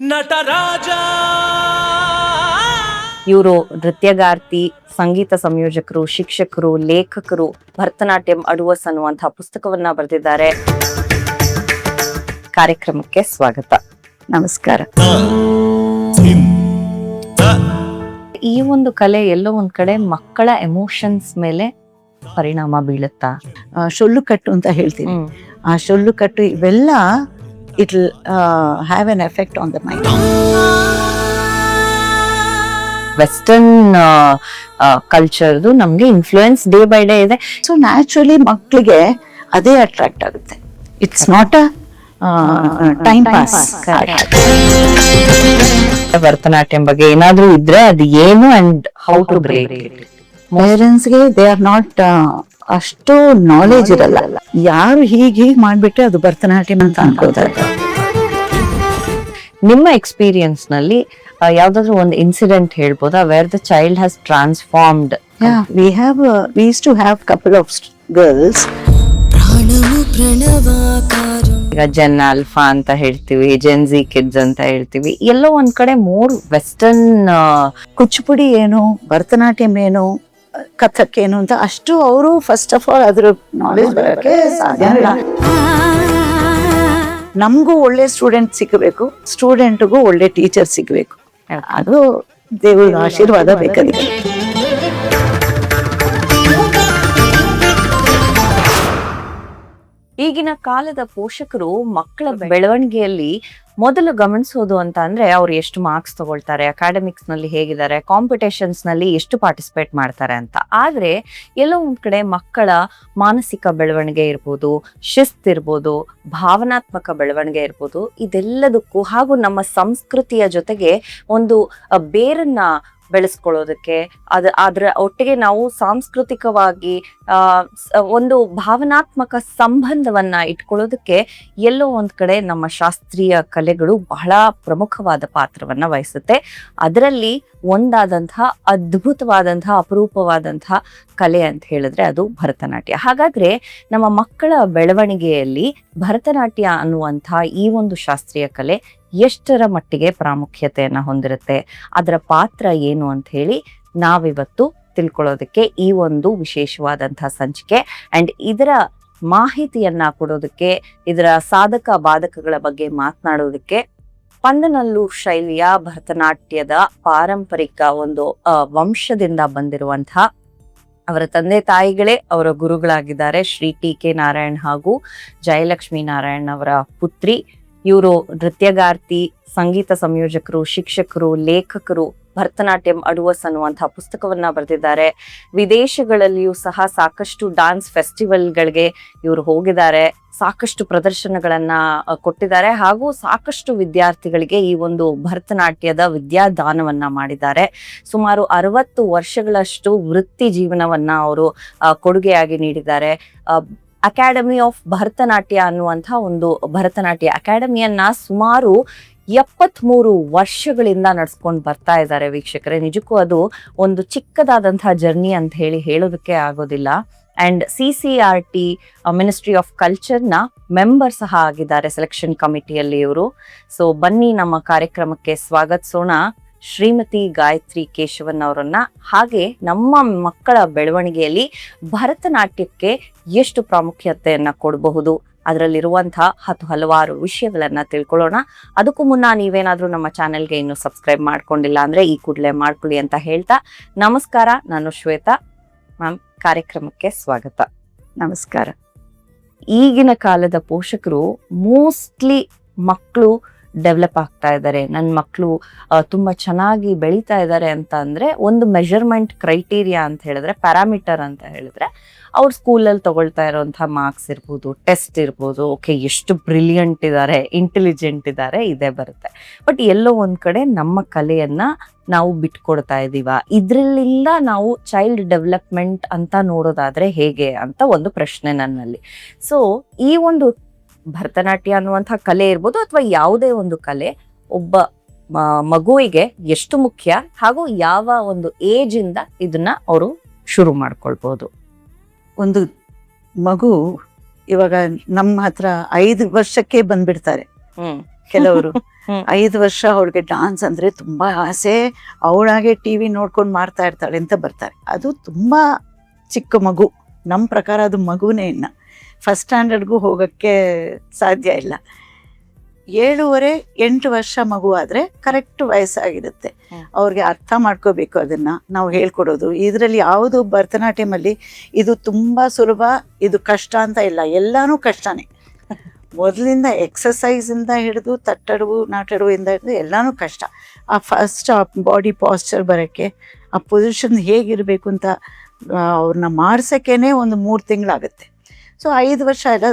ನಟರಾಜ ಇವರು ನೃತ್ಯಗಾರ್ತಿ, ಸಂಗೀತ ಸಂಯೋಜಕರು, ಶಿಕ್ಷಕರು, ಲೇಖಕರು, ಭರತನಾಟ್ಯಂ ಅಡುವಸ್ ಅನ್ನುವಂತಹ ಪುಸ್ತಕವನ್ನ ಬರೆದಿದ್ದಾರೆ. ಕಾರ್ಯಕ್ರಮಕ್ಕೆ ಸ್ವಾಗತ. ನಮಸ್ಕಾರ. ಈ ಒಂದು ಕಲೆ ಎಲ್ಲೋ ಒಂದ್ ಕಡೆ ಮಕ್ಕಳ ಎಮೋಷನ್ಸ್ ಮೇಲೆ ಪರಿಣಾಮ ಬೀಳುತ್ತಾ? ಶೊಲ್ಲು ಕಟ್ಟು ಅಂತ ಹೇಳ್ತೀವಿ. ಆ ಶೊಲ್ಲು ಕಟ್ಟು ಇವೆಲ್ಲ it will have an effect on the mind. Western ಕಲ್ಚರ್ದು ನಮ್ಗೆ ಇನ್ಫ್ಲೂಯೆನ್ಸ್ ಡೇ ಬೈ ಡೇ ಇದೆ. ಸೊ ನ್ಯಾಚುರಲಿ ಮಕ್ಕಳಿಗೆ ಅದೇ ಅಟ್ರಾಕ್ಟ್ ಆಗುತ್ತೆ. It's not a time pass. Bharatanatyam ಬಗ್ಗೆ ಏನಾದ್ರೂ ಇದ್ರೆ ಅದು ಏನು and how to break it? ಪೇರೆಂಟ್ಸ್ಗೆ ದೇ ಆರ್ ನಾಟ್ ಅಷ್ಟು ನಾಲೆಜ್ ಇರಲ್ಲ. ಯಾರು ಹೀಗೆ ಮಾಡ್ಬಿಟ್ರೆ ಅದು ಭರತನಾಟ್ಯಂ ಅಂತ ಅನ್ಕೋತಾರೆ. ನಿಮ್ಮ ಎಕ್ಸ್ಪೀರಿಯನ್ಸ್ ನಲ್ಲಿ ಯಾವ್ದಾದ್ರು ಒಂದು ಇನ್ಸಿಡೆಂಟ್ ಹೇಳ್ಬೋದಾ where the child has transformed? We used to have couple of girls. ಈಗ ಜೆನ್ ಆಲ್ಫಾ ಅಂತ ಹೇಳ್ತೀವಿ, ಜೆನ್ಜಿ ಕಿಡ್ಸ್ ಅಂತ ಹೇಳ್ತೀವಿ. ಎಲ್ಲೋ ಒಂದ್ ಕಡೆ ಮೋರ್ ವೆಸ್ಟರ್ನ್ ಕುಚ್ಚುಪುಡಿ ಏನು, ಭರತನಾಟ್ಯಂ ಏನು, ಕಥಕ್ ಏನು ಅಂತ ಅಷ್ಟು ಅವರು ಫಸ್ಟ್ ಆಫ್ ಆಲ್ ಅದ್ರ ನಾಲೆಜ್ ಬರೋಕ್ಕೆ ಸಾಧ್ಯ ಇಲ್ಲ. ನಮಗೂ ಒಳ್ಳೆ ಸ್ಟೂಡೆಂಟ್ ಸಿಗಬೇಕು, ಸ್ಟೂಡೆಂಟ್ಗೂ ಒಳ್ಳೆ ಟೀಚರ್ ಸಿಗಬೇಕು. ಅದು ದೇವರ ಆಶೀರ್ವಾದ ಬೇಕಾಗಿದೆ. ಈಗಿನ ಕಾಲದ ಪೋಷಕರು ಮಕ್ಕಳ ಬೆಳವಣಿಗೆಯಲ್ಲಿ ಮೊದಲು ಗಮನಿಸೋದು ಅಂತ ಅಂದ್ರೆ ಅವ್ರು ಎಷ್ಟು ಮಾರ್ಕ್ಸ್ ತಗೊಳ್ತಾರೆ, ಅಕಾಡೆಮಿಕ್ಸ್ ನಲ್ಲಿ ಹೇಗಿದ್ದಾರೆ, ಕಾಂಪಿಟೇಷನ್ಸ್ ನಲ್ಲಿ ಎಷ್ಟು ಪಾರ್ಟಿಸಿಪೇಟ್ ಮಾಡ್ತಾರೆ ಅಂತ. ಆದ್ರೆ ಎಲ್ಲೋ ಒಂದ್ ಕಡೆ ಮಕ್ಕಳ ಮಾನಸಿಕ ಬೆಳವಣಿಗೆ ಇರ್ಬೋದು, ಶಿಸ್ತಿರ್ಬೋದು, ಭಾವನಾತ್ಮಕ ಬೆಳವಣಿಗೆ ಇರ್ಬೋದು, ಇದೆಲ್ಲದಕ್ಕೂ ಹಾಗೂ ನಮ್ಮ ಸಂಸ್ಕೃತಿಯ ಜೊತೆಗೆ ಒಂದು ಬೇರನ್ನ ಬೆಳೆಸ್ಕೊಳ್ಳೋದಕ್ಕೆ ಅದ್ರ ಒಟ್ಟಿಗೆ ನಾವು ಸಾಂಸ್ಕೃತಿಕವಾಗಿ ಒಂದು ಭಾವನಾತ್ಮಕ ಸಂಬಂಧವನ್ನ ಇಟ್ಕೊಳ್ಳೋದಕ್ಕೆ ಎಲ್ಲೋ ಒಂದ್ ಕಡೆ ನಮ್ಮ ಶಾಸ್ತ್ರೀಯ ಕಲೆಗಳು ಬಹಳ ಪ್ರಮುಖವಾದ ಪಾತ್ರವನ್ನ ವಹಿಸುತ್ತೆ. ಅದರಲ್ಲಿ ಒಂದಾದಂತಹ ಅದ್ಭುತವಾದಂತಹ ಅಪರೂಪವಾದಂತಹ ಕಲೆ ಅಂತ ಹೇಳಿದ್ರೆ ಅದು ಭರತನಾಟ್ಯ. ಹಾಗಾದ್ರೆ ನಮ್ಮ ಮಕ್ಕಳ ಬೆಳವಣಿಗೆಯಲ್ಲಿ ಭರತನಾಟ್ಯ ಅನ್ನುವಂತಹ ಈ ಒಂದು ಶಾಸ್ತ್ರೀಯ ಕಲೆ ಎಷ್ಟರ ಮಟ್ಟಿಗೆ ಪ್ರಾಮುಖ್ಯತೆಯನ್ನ ಹೊಂದಿರುತ್ತೆ, ಅದರ ಪಾತ್ರ ಏನು ಅಂತ ಹೇಳಿ ನಾವಿವತ್ತು ತಿಳ್ಕೊಳ್ಳೋದಕ್ಕೆ ಈ ಒಂದು ವಿಶೇಷವಾದಂತಹ ಸಂಚಿಕೆ ಅಂಡ್ ಇದರ ಮಾಹಿತಿಯನ್ನ ಕೊಡೋದಕ್ಕೆ, ಇದರ ಸಾಧಕ ಬಾಧಕಗಳ ಬಗ್ಗೆ ಮಾತನಾಡೋದಕ್ಕೆ ಪಂದನಲ್ಲೂರು ಶೈಲಿಯ ಭರತನಾಟ್ಯದ ಪಾರಂಪರಿಕ ಒಂದು ವಂಶದಿಂದ ಬಂದಿರುವಂತಹ ಅವರ ತಂದೆ ತಾಯಿಗಳೇ ಅವರ ಗುರುಗಳಾಗಿದ್ದಾರೆ. ಶ್ರೀ ಟಿ.ಕೆ. ನಾರಾಯಣ್ ಹಾಗೂ ಜಯಲಕ್ಷ್ಮೀ ನಾರಾಯಣ್ ಅವರ ಪುತ್ರಿ. ಇವರು ನೃತ್ಯಗಾರ್ತಿ, ಸಂಗೀತ ಸಂಯೋಜಕರು, ಶಿಕ್ಷಕರು, ಲೇಖಕರು, ಭರತನಾಟ್ಯಂ ಅಡುವಸ್ ಅನ್ನುವಂತಹ ಪುಸ್ತಕವನ್ನ ಬರೆದಿದ್ದಾರೆ. ವಿದೇಶಗಳಲ್ಲಿಯೂ ಸಹ ಸಾಕಷ್ಟು ಡಾನ್ಸ್ ಫೆಸ್ಟಿವಲ್ಗಳಿಗೆ ಇವರು ಹೋಗಿದ್ದಾರೆ, ಸಾಕಷ್ಟು ಪ್ರದರ್ಶನಗಳನ್ನ ಕೊಟ್ಟಿದ್ದಾರೆ ಹಾಗೂ ಸಾಕಷ್ಟು ವಿದ್ಯಾರ್ಥಿಗಳಿಗೆ ಈ ಒಂದು ಭರತನಾಟ್ಯದ ವಿದ್ಯಾದಾನವನ್ನ ಮಾಡಿದ್ದಾರೆ. ಸುಮಾರು 60 ವರ್ಷಗಳಷ್ಟು ವೃತ್ತಿ ಜೀವನವನ್ನ ಅವರು ಕೊಡುಗೆಯಾಗಿ ನೀಡಿದ್ದಾರೆ. ಅಕಾಡೆಮಿ ಆಫ್ ಭರತನಾಟ್ಯ ಅನ್ನುವಂತಹ ಒಂದು ಭರತನಾಟ್ಯ ಅಕಾಡೆಮಿಯನ್ನ ಸುಮಾರು 73 ವರ್ಷಗಳಿಂದ ನಡ್ಸ್ಕೊಂಡು ಬರ್ತಾ ಇದ್ದಾರೆ ವೀಕ್ಷಕರೇ. ನಿಜಕ್ಕೂ ಅದು ಒಂದು ಚಿಕ್ಕದಾದಂತಹ ಜರ್ನಿ ಅಂತ ಹೇಳೋದಕ್ಕೆ ಆಗೋದಿಲ್ಲ. ಅಂಡ್ CCRT ಮಿನಿಸ್ಟ್ರಿ ಆಫ್ ಕಲ್ಚರ್ನ ಮೆಂಬರ್ ಸಹ ಆಗಿದ್ದಾರೆ ಸೆಲೆಕ್ಷನ್ ಕಮಿಟಿಯಲ್ಲಿ ಇವರು. ಸೊ ಬನ್ನಿ ನಮ್ಮ ಕಾರ್ಯಕ್ರಮಕ್ಕೆ ಸ್ವಾಗತಿಸೋಣ ಶ್ರೀಮತಿ ಗಾಯತ್ರಿ ಕೇಶವನ್ ಅವರನ್ನ. ಹಾಗೆ ನಮ್ಮ ಮಕ್ಕಳ ಬೆಳವಣಿಗೆಯಲ್ಲಿ ಭರತನಾಟ್ಯಕ್ಕೆ ಎಷ್ಟು ಪ್ರಾಮುಖ್ಯತೆಯನ್ನ ಕೊಡಬಹುದು, ಅದರಲ್ಲಿರುವಂತಹ ಹಲವಾರು ವಿಷಯಗಳನ್ನ ತಿಳ್ಕೊಳ್ಳೋಣ. ಅದಕ್ಕೂ ಮುನ್ನ ನೀವೇನಾದ್ರೂ ನಮ್ಮ ಚಾನೆಲ್ಗೆ ಇನ್ನು ಸಬ್ಸ್ಕ್ರೈಬ್ ಮಾಡ್ಕೊಂಡಿಲ್ಲ ಅಂದ್ರೆ ಈ ಕೂಡಲೇ ಮಾಡ್ಕೊಳ್ಳಿ ಅಂತ ಹೇಳ್ತಾ ನಮಸ್ಕಾರ. ನಾನು ಶ್ವೇತಾ ಮ್ಯಾಮ್, ಕಾರ್ಯಕ್ರಮಕ್ಕೆ ಸ್ವಾಗತ. ನಮಸ್ಕಾರ. ಈಗಿನ ಕಾಲದ ಪೋಷಕರು ಮೋಸ್ಟ್ಲಿ ಮಕ್ಕಳು ಡೆವಲಪ್ ಆಗ್ತಾ ಇದ್ದಾರೆ, ನನ್ನ ಮಕ್ಕಳು ತುಂಬಾ ಚೆನ್ನಾಗಿ ಬೆಳೀತಾ ಇದ್ದಾರೆ ಅಂತ ಅಂದ್ರೆ ಒಂದು ಮೆಜರ್ಮೆಂಟ್ ಕ್ರೈಟೀರಿಯಾ ಅಂತ ಹೇಳಿದ್ರೆ, ಪ್ಯಾರಾಮೀಟರ್ ಅಂತ ಹೇಳಿದ್ರೆ ಅವ್ರ ಸ್ಕೂಲಲ್ಲಿ ತಗೊಳ್ತಾ ಇರೋಂತಹ ಮಾರ್ಕ್ಸ್ ಇರ್ಬೋದು, ಟೆಸ್ಟ್ ಇರ್ಬೋದು, ಓಕೆ ಎಷ್ಟು ಬ್ರಿಲಿಯಂಟ್ ಇದ್ದಾರೆ, ಇಂಟೆಲಿಜೆಂಟ್ ಇದ್ದಾರೆ, ಇದೇ ಬರುತ್ತೆ. ಬಟ್ ಎಲ್ಲೋ ಒಂದ್ ಕಡೆ ನಮ್ಮ ಕಲೆಯನ್ನ ನಾವು ಬಿಟ್ಕೊಡ್ತಾ ಇದೀವ, ಇದ್ರಲ್ಲಿಂದ ನಾವು ಚೈಲ್ಡ್ ಡೆವಲಪ್ಮೆಂಟ್ ಅಂತ ನೋಡೋದಾದ್ರೆ ಹೇಗೆ ಅಂತ ಒಂದು ಪ್ರಶ್ನೆ ನನ್ನಲ್ಲಿ. ಸೊ ಈ ಒಂದು ಭರತನಾಟ್ಯ ಅನ್ನುವಂತಹ ಕಲೆ ಇರ್ಬೋದು ಅಥವಾ ಯಾವುದೇ ಒಂದು ಕಲೆ ಒಬ್ಬ ಮಗುವಿಗೆ ಎಷ್ಟು ಮುಖ್ಯ ಹಾಗೂ ಯಾವ ಒಂದು ಏಜ್ ಇಂದ ಇದನ್ನ ಅವರು ಶುರು ಮಾಡ್ಕೊಳ್ಬಹುದು? ಒಂದು ಮಗು ಇವಾಗ ನಮ್ಮ ಹತ್ರ 5 ವರ್ಷಕ್ಕೆ ಬಂದ್ಬಿಡ್ತಾರೆ. ಕೆಲವರು 5 ವರ್ಷ ಅವಳಿಗೆ ಡಾನ್ಸ್ ಅಂದ್ರೆ ತುಂಬಾ ಆಸೆ, ಅವಳಾಗೆ ಟಿವಿ ನೋಡ್ಕೊಂಡು ಮಾಡ್ತಾ ಇರ್ತಾಳೆ ಅಂತ ಬರ್ತಾರೆ. ಅದು ತುಂಬಾ ಚಿಕ್ಕ ಮಗು, ನಮ್ಮ ಪ್ರಕಾರ ಅದು ಮಗುನೇ. ಇನ್ನ ಫಸ್ಟ್ ಸ್ಟ್ಯಾಂಡರ್ಡ್ಗೂ ಹೋಗೋಕ್ಕೆ ಸಾಧ್ಯ ಇಲ್ಲ. 7.5-8 ವರ್ಷ ಮಗು ಆದರೆ ಕರೆಕ್ಟ್ ವಯಸ್ಸಾಗಿರುತ್ತೆ. ಅವ್ರಿಗೆ ಅರ್ಥ ಮಾಡ್ಕೋಬೇಕು, ಅದನ್ನು ನಾವು ಹೇಳ್ಕೊಡೋದು. ಇದರಲ್ಲಿ ಯಾವುದು ಭರತನಾಟ್ಯಮಲ್ಲಿ ಇದು ತುಂಬ ಸುಲಭ, ಇದು ಕಷ್ಟ ಅಂತ ಇಲ್ಲ, ಎಲ್ಲನೂ ಕಷ್ಟನೇ. ಮೊದಲಿಂದ ಎಕ್ಸಸೈಸಿಂದ ಹಿಡಿದು ತಟ್ಟಡುವು ನಾಟಡುವಿಂದ ಹಿಡಿದು ಎಲ್ಲನೂ ಕಷ್ಟ. ಆ ಫಸ್ಟ್ ಆ ಬಾಡಿ ಪಾಸ್ಚರ್ ಬರೋಕ್ಕೆ, ಆ ಪೊಸಿಷನ್ ಹೇಗಿರಬೇಕು ಅಂತ ಅವ್ರನ್ನ ಮಾಡ್ಸೋಕ್ಕೇ ಒಂದು 3 ತಿಂಗಳಾಗುತ್ತೆ. ಸೊ 5 ವರ್ಷ ಎಲ್ಲ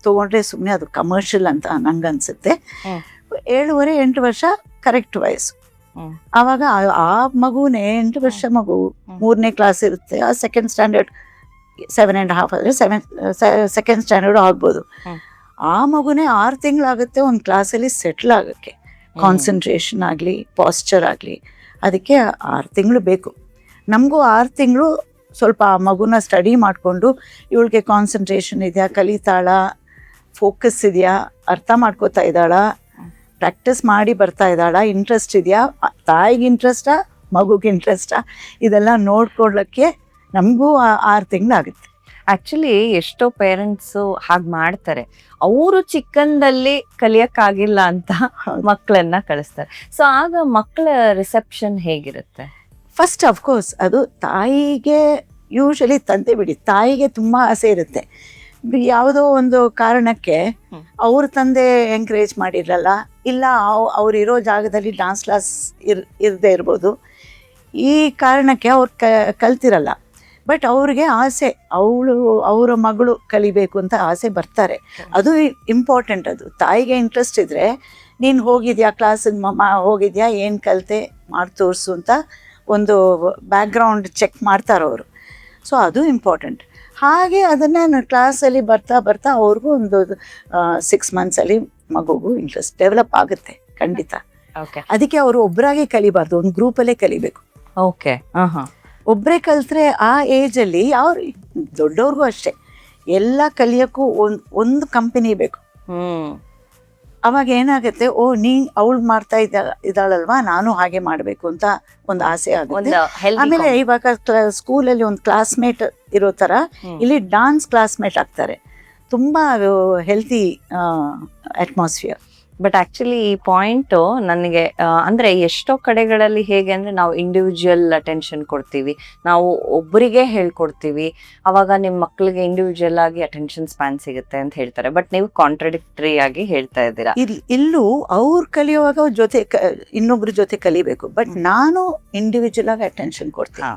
ತೊಗೊಂಡ್ರೆ ಸುಮ್ಮನೆ ಅದು ಕಮರ್ಷಿಯಲ್ ಅಂತ ನಂಗನ್ಸುತ್ತೆ. 7.5-8 ವರ್ಷ ಕರೆಕ್ಟ್ ವಯಸ್ಸು. ಆವಾಗ ಆ ಮಗುನೇ 8 ವರ್ಷ ಮಗು 3ನೇ ಕ್ಲಾಸ್ ಇರುತ್ತೆ, ಆ ಸೆಕೆಂಡ್ ಸ್ಟ್ಯಾಂಡರ್ಡ್ 7.5 ಅಂದರೆ ಸೆಕೆಂಡ್ ಸ್ಟ್ಯಾಂಡರ್ಡ್ ಆಗ್ಬೋದು. ಆ ಮಗುನೇ 6 ತಿಂಗಳಾಗುತ್ತೆ ಒಂದು ಕ್ಲಾಸಲ್ಲಿ ಸೆಟ್ಲ್ ಆಗೋಕ್ಕೆ. ಕಾನ್ಸಂಟ್ರೇಷನ್ ಆಗಲಿ, ಪಾಸ್ಚರ್ ಆಗಲಿ, ಅದಕ್ಕೆ 6 ತಿಂಗಳು ಬೇಕು. ನಮಗೂ 6 ತಿಂಗಳು ಸ್ವಲ್ಪ ಆ ಮಗುನ ಸ್ಟಡಿ ಮಾಡಿಕೊಂಡು ಇವಳಿಗೆ ಕಾನ್ಸಂಟ್ರೇಷನ್ ಇದೆಯಾ, ಕಲಿತಾಳ, ಫೋಕಸ್ ಇದೆಯಾ, ಅರ್ಥ ಮಾಡ್ಕೋತಾ ಇದ್ದಾಳಾ, ಪ್ರಾಕ್ಟೀಸ್ ಮಾಡಿ ಬರ್ತಾ ಇದ್ದಾಳಾ, ಇಂಟ್ರೆಸ್ಟ್ ಇದೆಯಾ, ತಾಯಿಗೆ ಇಂಟ್ರೆಸ್ಟಾ ಮಗುಗೆ ಇಂಟ್ರೆಸ್ಟಾ, ಇದೆಲ್ಲ ನೋಡ್ಕೊಳ್ಳೋಕ್ಕೆ ನಮಗೂ 6 ತಿಂಗಳಾಗುತ್ತೆ. ಆಕ್ಚುಲಿ ಎಷ್ಟೋ ಪೇರೆಂಟ್ಸು ಹಾಗೆ ಮಾಡ್ತಾರೆ, ಅವರು ಚಿಕ್ಕಂದಲ್ಲಿ ಕಲಿಯಕ್ಕಾಗಿಲ್ಲ ಅಂತ ಮಕ್ಕಳನ್ನ ಕಳಿಸ್ತಾರೆ. ಸೊ ಆಗ ಮಕ್ಕಳ ರಿಸೆಪ್ಷನ್ ಹೇಗಿರುತ್ತೆ? ಫಸ್ಟ್ ಅಫ್ಕೋರ್ಸ್ ಅದು ತಾಯಿಗೆ ಯೂಶಲಿ ತಂದೆ ಬಿಡಿ, ತಾಯಿಗೆ ತುಂಬ ಆಸೆ ಇರುತ್ತೆ. ಯಾವುದೋ ಒಂದು ಕಾರಣಕ್ಕೆ ಅವ್ರ ತಂದೆ ಎಂಕರೇಜ್ ಮಾಡಿರಲ್ಲ, ಇಲ್ಲ ಅವ್ರಿರೋ ಜಾಗದಲ್ಲಿ ಡಾನ್ಸ್ ಕ್ಲಾಸ್ ಇರದೇ ಇರ್ಬೋದು. ಈ ಕಾರಣಕ್ಕೆ ಅವ್ರು ಕಲ್ತಿರಲ್ಲ. ಬಟ್ ಅವ್ರಿಗೆ ಆಸೆ, ಅವರ ಮಗಳು ಕಲಿಬೇಕು ಅಂತ ಆಸೆ ಬರ್ತಾರೆ. ಅದು ಇಂಪಾರ್ಟೆಂಟ್. ಅದು ತಾಯಿಗೆ ಇಂಟ್ರೆಸ್ಟ್ ಇದ್ದರೆ, ನೀನು ಹೋಗಿದ್ಯಾ ಕ್ಲಾಸಿಗೆ, ಹೋಗಿದ್ಯಾ, ಏನು ಕಲಿತೆ ಮಾಡಿ ತೋರಿಸು ಅಂತ ಒಂದು ಬ್ಯಾಕ್ಗ್ರೌಂಡ್ ಚೆಕ್ ಮಾಡ್ತಾರೆ ಅವರು. ಸೊ ಅದು ಇಂಪಾರ್ಟೆಂಟ್. ಹಾಗೆ ಅದನ್ನು ಕ್ಲಾಸಲ್ಲಿ ಬರ್ತಾ ಬರ್ತಾ ಅವ್ರಿಗೂ ಒಂದು 6 ಮಂತ್ಸಲ್ಲಿ ಮಗುಗೂ ಇಂಟ್ರೆಸ್ಟ್ ಡೆವಲಪ್ ಆಗುತ್ತೆ ಖಂಡಿತ. ಅದಕ್ಕೆ ಅವರು ಒಬ್ಬರಾಗೆ ಕಲಿಬಾರ್ದು, ಒಂದು ಗ್ರೂಪಲ್ಲೇ ಕಲಿಬೇಕು. ಓಕೆ, ಒಬ್ಬರೇ ಕಲಿತ್ರೆ ಆ ಏಜಲ್ಲಿ ದೊಡ್ಡವ್ರಿಗೂ ಅಷ್ಟೇ ಎಲ್ಲ ಕಲಿಯೋಕ್ಕೂ ಒಂದು ಕಂಪನಿ ಬೇಕು. ಅವಾಗ ಏನಾಗುತ್ತೆ, ಅವಳು ಮಾಡ್ತಾ ಇದ್ದಾಳಲ್ವಾ, ನಾನು ಹಾಗೆ ಮಾಡಬೇಕು ಅಂತ ಒಂದು ಆಸೆ ಆಗುತ್ತೆ. ಆಮೇಲೆ ಇವಾಗ ಸ್ಕೂಲಲ್ಲಿ ಒಂದು ಕ್ಲಾಸ್ಮೇಟ್ ಇರೋ ಥರ ಇಲ್ಲಿ ಡಾನ್ಸ್ ಕ್ಲಾಸ್ಮೇಟ್ ಆಗ್ತಾರೆ. ತುಂಬ ಹೆಲ್ತಿ ಅಟ್ಮಾಸ್ಫಿಯರ್. ಬಟ್ ಆಕ್ಚುಲಿ ಈ ಪಾಯಿಂಟು ನನಗೆ ಅಂದ್ರೆ ಎಷ್ಟೋ ಕಡೆಗಳಲ್ಲಿ ಹೇಗೆ ಅಂದ್ರೆ ನಾವು ಇಂಡಿವಿಜುವಲ್ ಅಟೆನ್ಷನ್ ಕೊಡ್ತೀವಿ, ನಾವು ಒಬ್ಬರಿಗೆ ಹೇಳ್ಕೊಡ್ತೀವಿ, ಅವಾಗ ನಿಮ್ಮ ಮಕ್ಕಳಿಗೆ ಇಂಡಿವಿಜುವಲ್ ಆಗಿ ಅಟೆನ್ಷನ್ ಸ್ಪ್ಯಾನ್ ಸಿಗುತ್ತೆ ಅಂತ ಹೇಳ್ತಾರೆ. ಬಟ್ ನೀವು ಕಾಂಟ್ರಡಿಕ್ಟರಿ ಆಗಿ ಹೇಳ್ತಾ ಇದ್ದೀರಾ. ಇಲ್ಲೂ ಅವ್ರು ಕಲಿಯುವಾಗ ಜೊತೆ ಇನ್ನೊಬ್ರ ಜೊತೆ ಕಲಿಬೇಕು. ಬಟ್ ನಾನು ಇಂಡಿವಿಜುವಲ್ ಆಗಿ ಅಟೆನ್ಷನ್ ಕೊಡ್ತೀನಿ.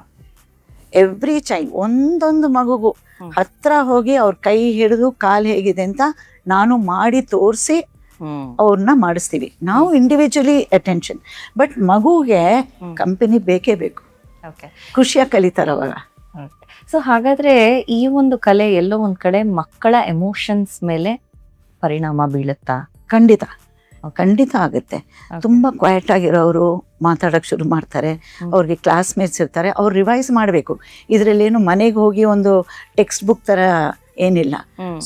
ಎವ್ರಿ ಚೈಲ್ಡ್, ಒಂದೊಂದು ಮಗುಗೂ ಹತ್ರ ಹೋಗಿ ಅವ್ರ ಕೈ ಹಿಡಿದು ಕಾಲು ಹೇಗಿದೆ ಅಂತ ನಾನು ಮಾಡಿ ತೋರಿಸಿ ಅವ್ರನ್ನ ಮಾಡಿಸ್ತೀವಿ. ನಾವು ಇಂಡಿವಿಜುವಲಿ ಅಟೆನ್ಷನ್. ಬಟ್ ಮಗುಗೆ ಕಂಪನಿ ಬೇಕೇ ಬೇಕು, ಖುಷಿಯಾಗಿ ಕಲಿತಾರ ಅವಾಗ. ಸೊ ಹಾಗಾದ್ರೆ ಈ ಒಂದು ಕಲೆ ಎಲ್ಲೋ ಒಂದ್ ಕಡೆ ಮಕ್ಕಳ ಎಮೋಷನ್ಸ್ ಮೇಲೆ ಪರಿಣಾಮ ಬೀಳುತ್ತಾ? ಖಂಡಿತ ಖಂಡಿತ ಆಗುತ್ತೆ. ತುಂಬಾ ಕ್ವೈಟ್ ಆಗಿರೋರು ಮಾತಾಡಕ್ ಶುರು ಮಾಡ್ತಾರೆ, ಅವ್ರಿಗೆ ಕ್ಲಾಸ್ಮೇಟ್ಸ್ ಇರ್ತಾರೆ, ಅವ್ರು ರಿವೈಸ್ ಮಾಡಬೇಕು. ಇದರಲ್ಲೇನು ಮನೆಗೆ ಹೋಗಿ ಒಂದು ಟೆಕ್ಸ್ಟ್ ಬುಕ್ ತರ ಏನಿಲ್ಲ.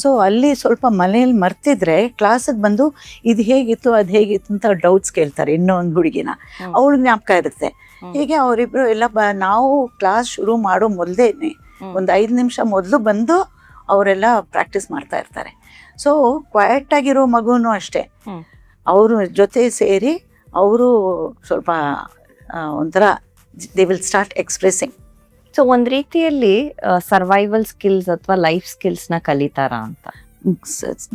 ಸೊ ಅಲ್ಲಿ ಸ್ವಲ್ಪ ಮನೇಲಿ ಮರ್ತಿದ್ರೆ ಕ್ಲಾಸಿಗೆ ಬಂದು ಇದು ಹೇಗಿತ್ತು ಅದು ಹೇಗಿತ್ತು ಅಂತ ಡೌಟ್ಸ್ ಕೇಳ್ತಾರೆ. ಇನ್ನೊಂದು ಹುಡುಗಿನ, ಅವಳು ಜ್ಞಾಪಕ ಇರುತ್ತೆ. ಹೀಗೆ ಅವರಿಬ್ರು ಎಲ್ಲ ನಾವು ಕ್ಲಾಸ್ ಶುರು ಮಾಡೋ ಮೊದಲೇನೆ ಒಂದು 5 ನಿಮಿಷ ಮೊದಲು ಬಂದು ಅವರೆಲ್ಲ ಪ್ರಾಕ್ಟೀಸ್ ಮಾಡ್ತಾ ಇರ್ತಾರೆ. ಸೊ ಕ್ವೈಟ್ ಆಗಿರೋ ಮಗುನು ಅಷ್ಟೇ, ಅವರು ಜೊತೆ ಸೇರಿ ಅವರು ಸ್ವಲ್ಪ ಒಂಥರ they will start expressing. So ಒಂದ್ ರೀತಿಯಲ್ಲಿ ಸರ್ವೈವಲ್ ಸ್ಕಿಲ್ಸ್ ಅಥವಾ ಲೈಫ್ ಸ್ಕಿಲ್ಸ್ ನ ಕಲಿತಾರ ಅಂತ?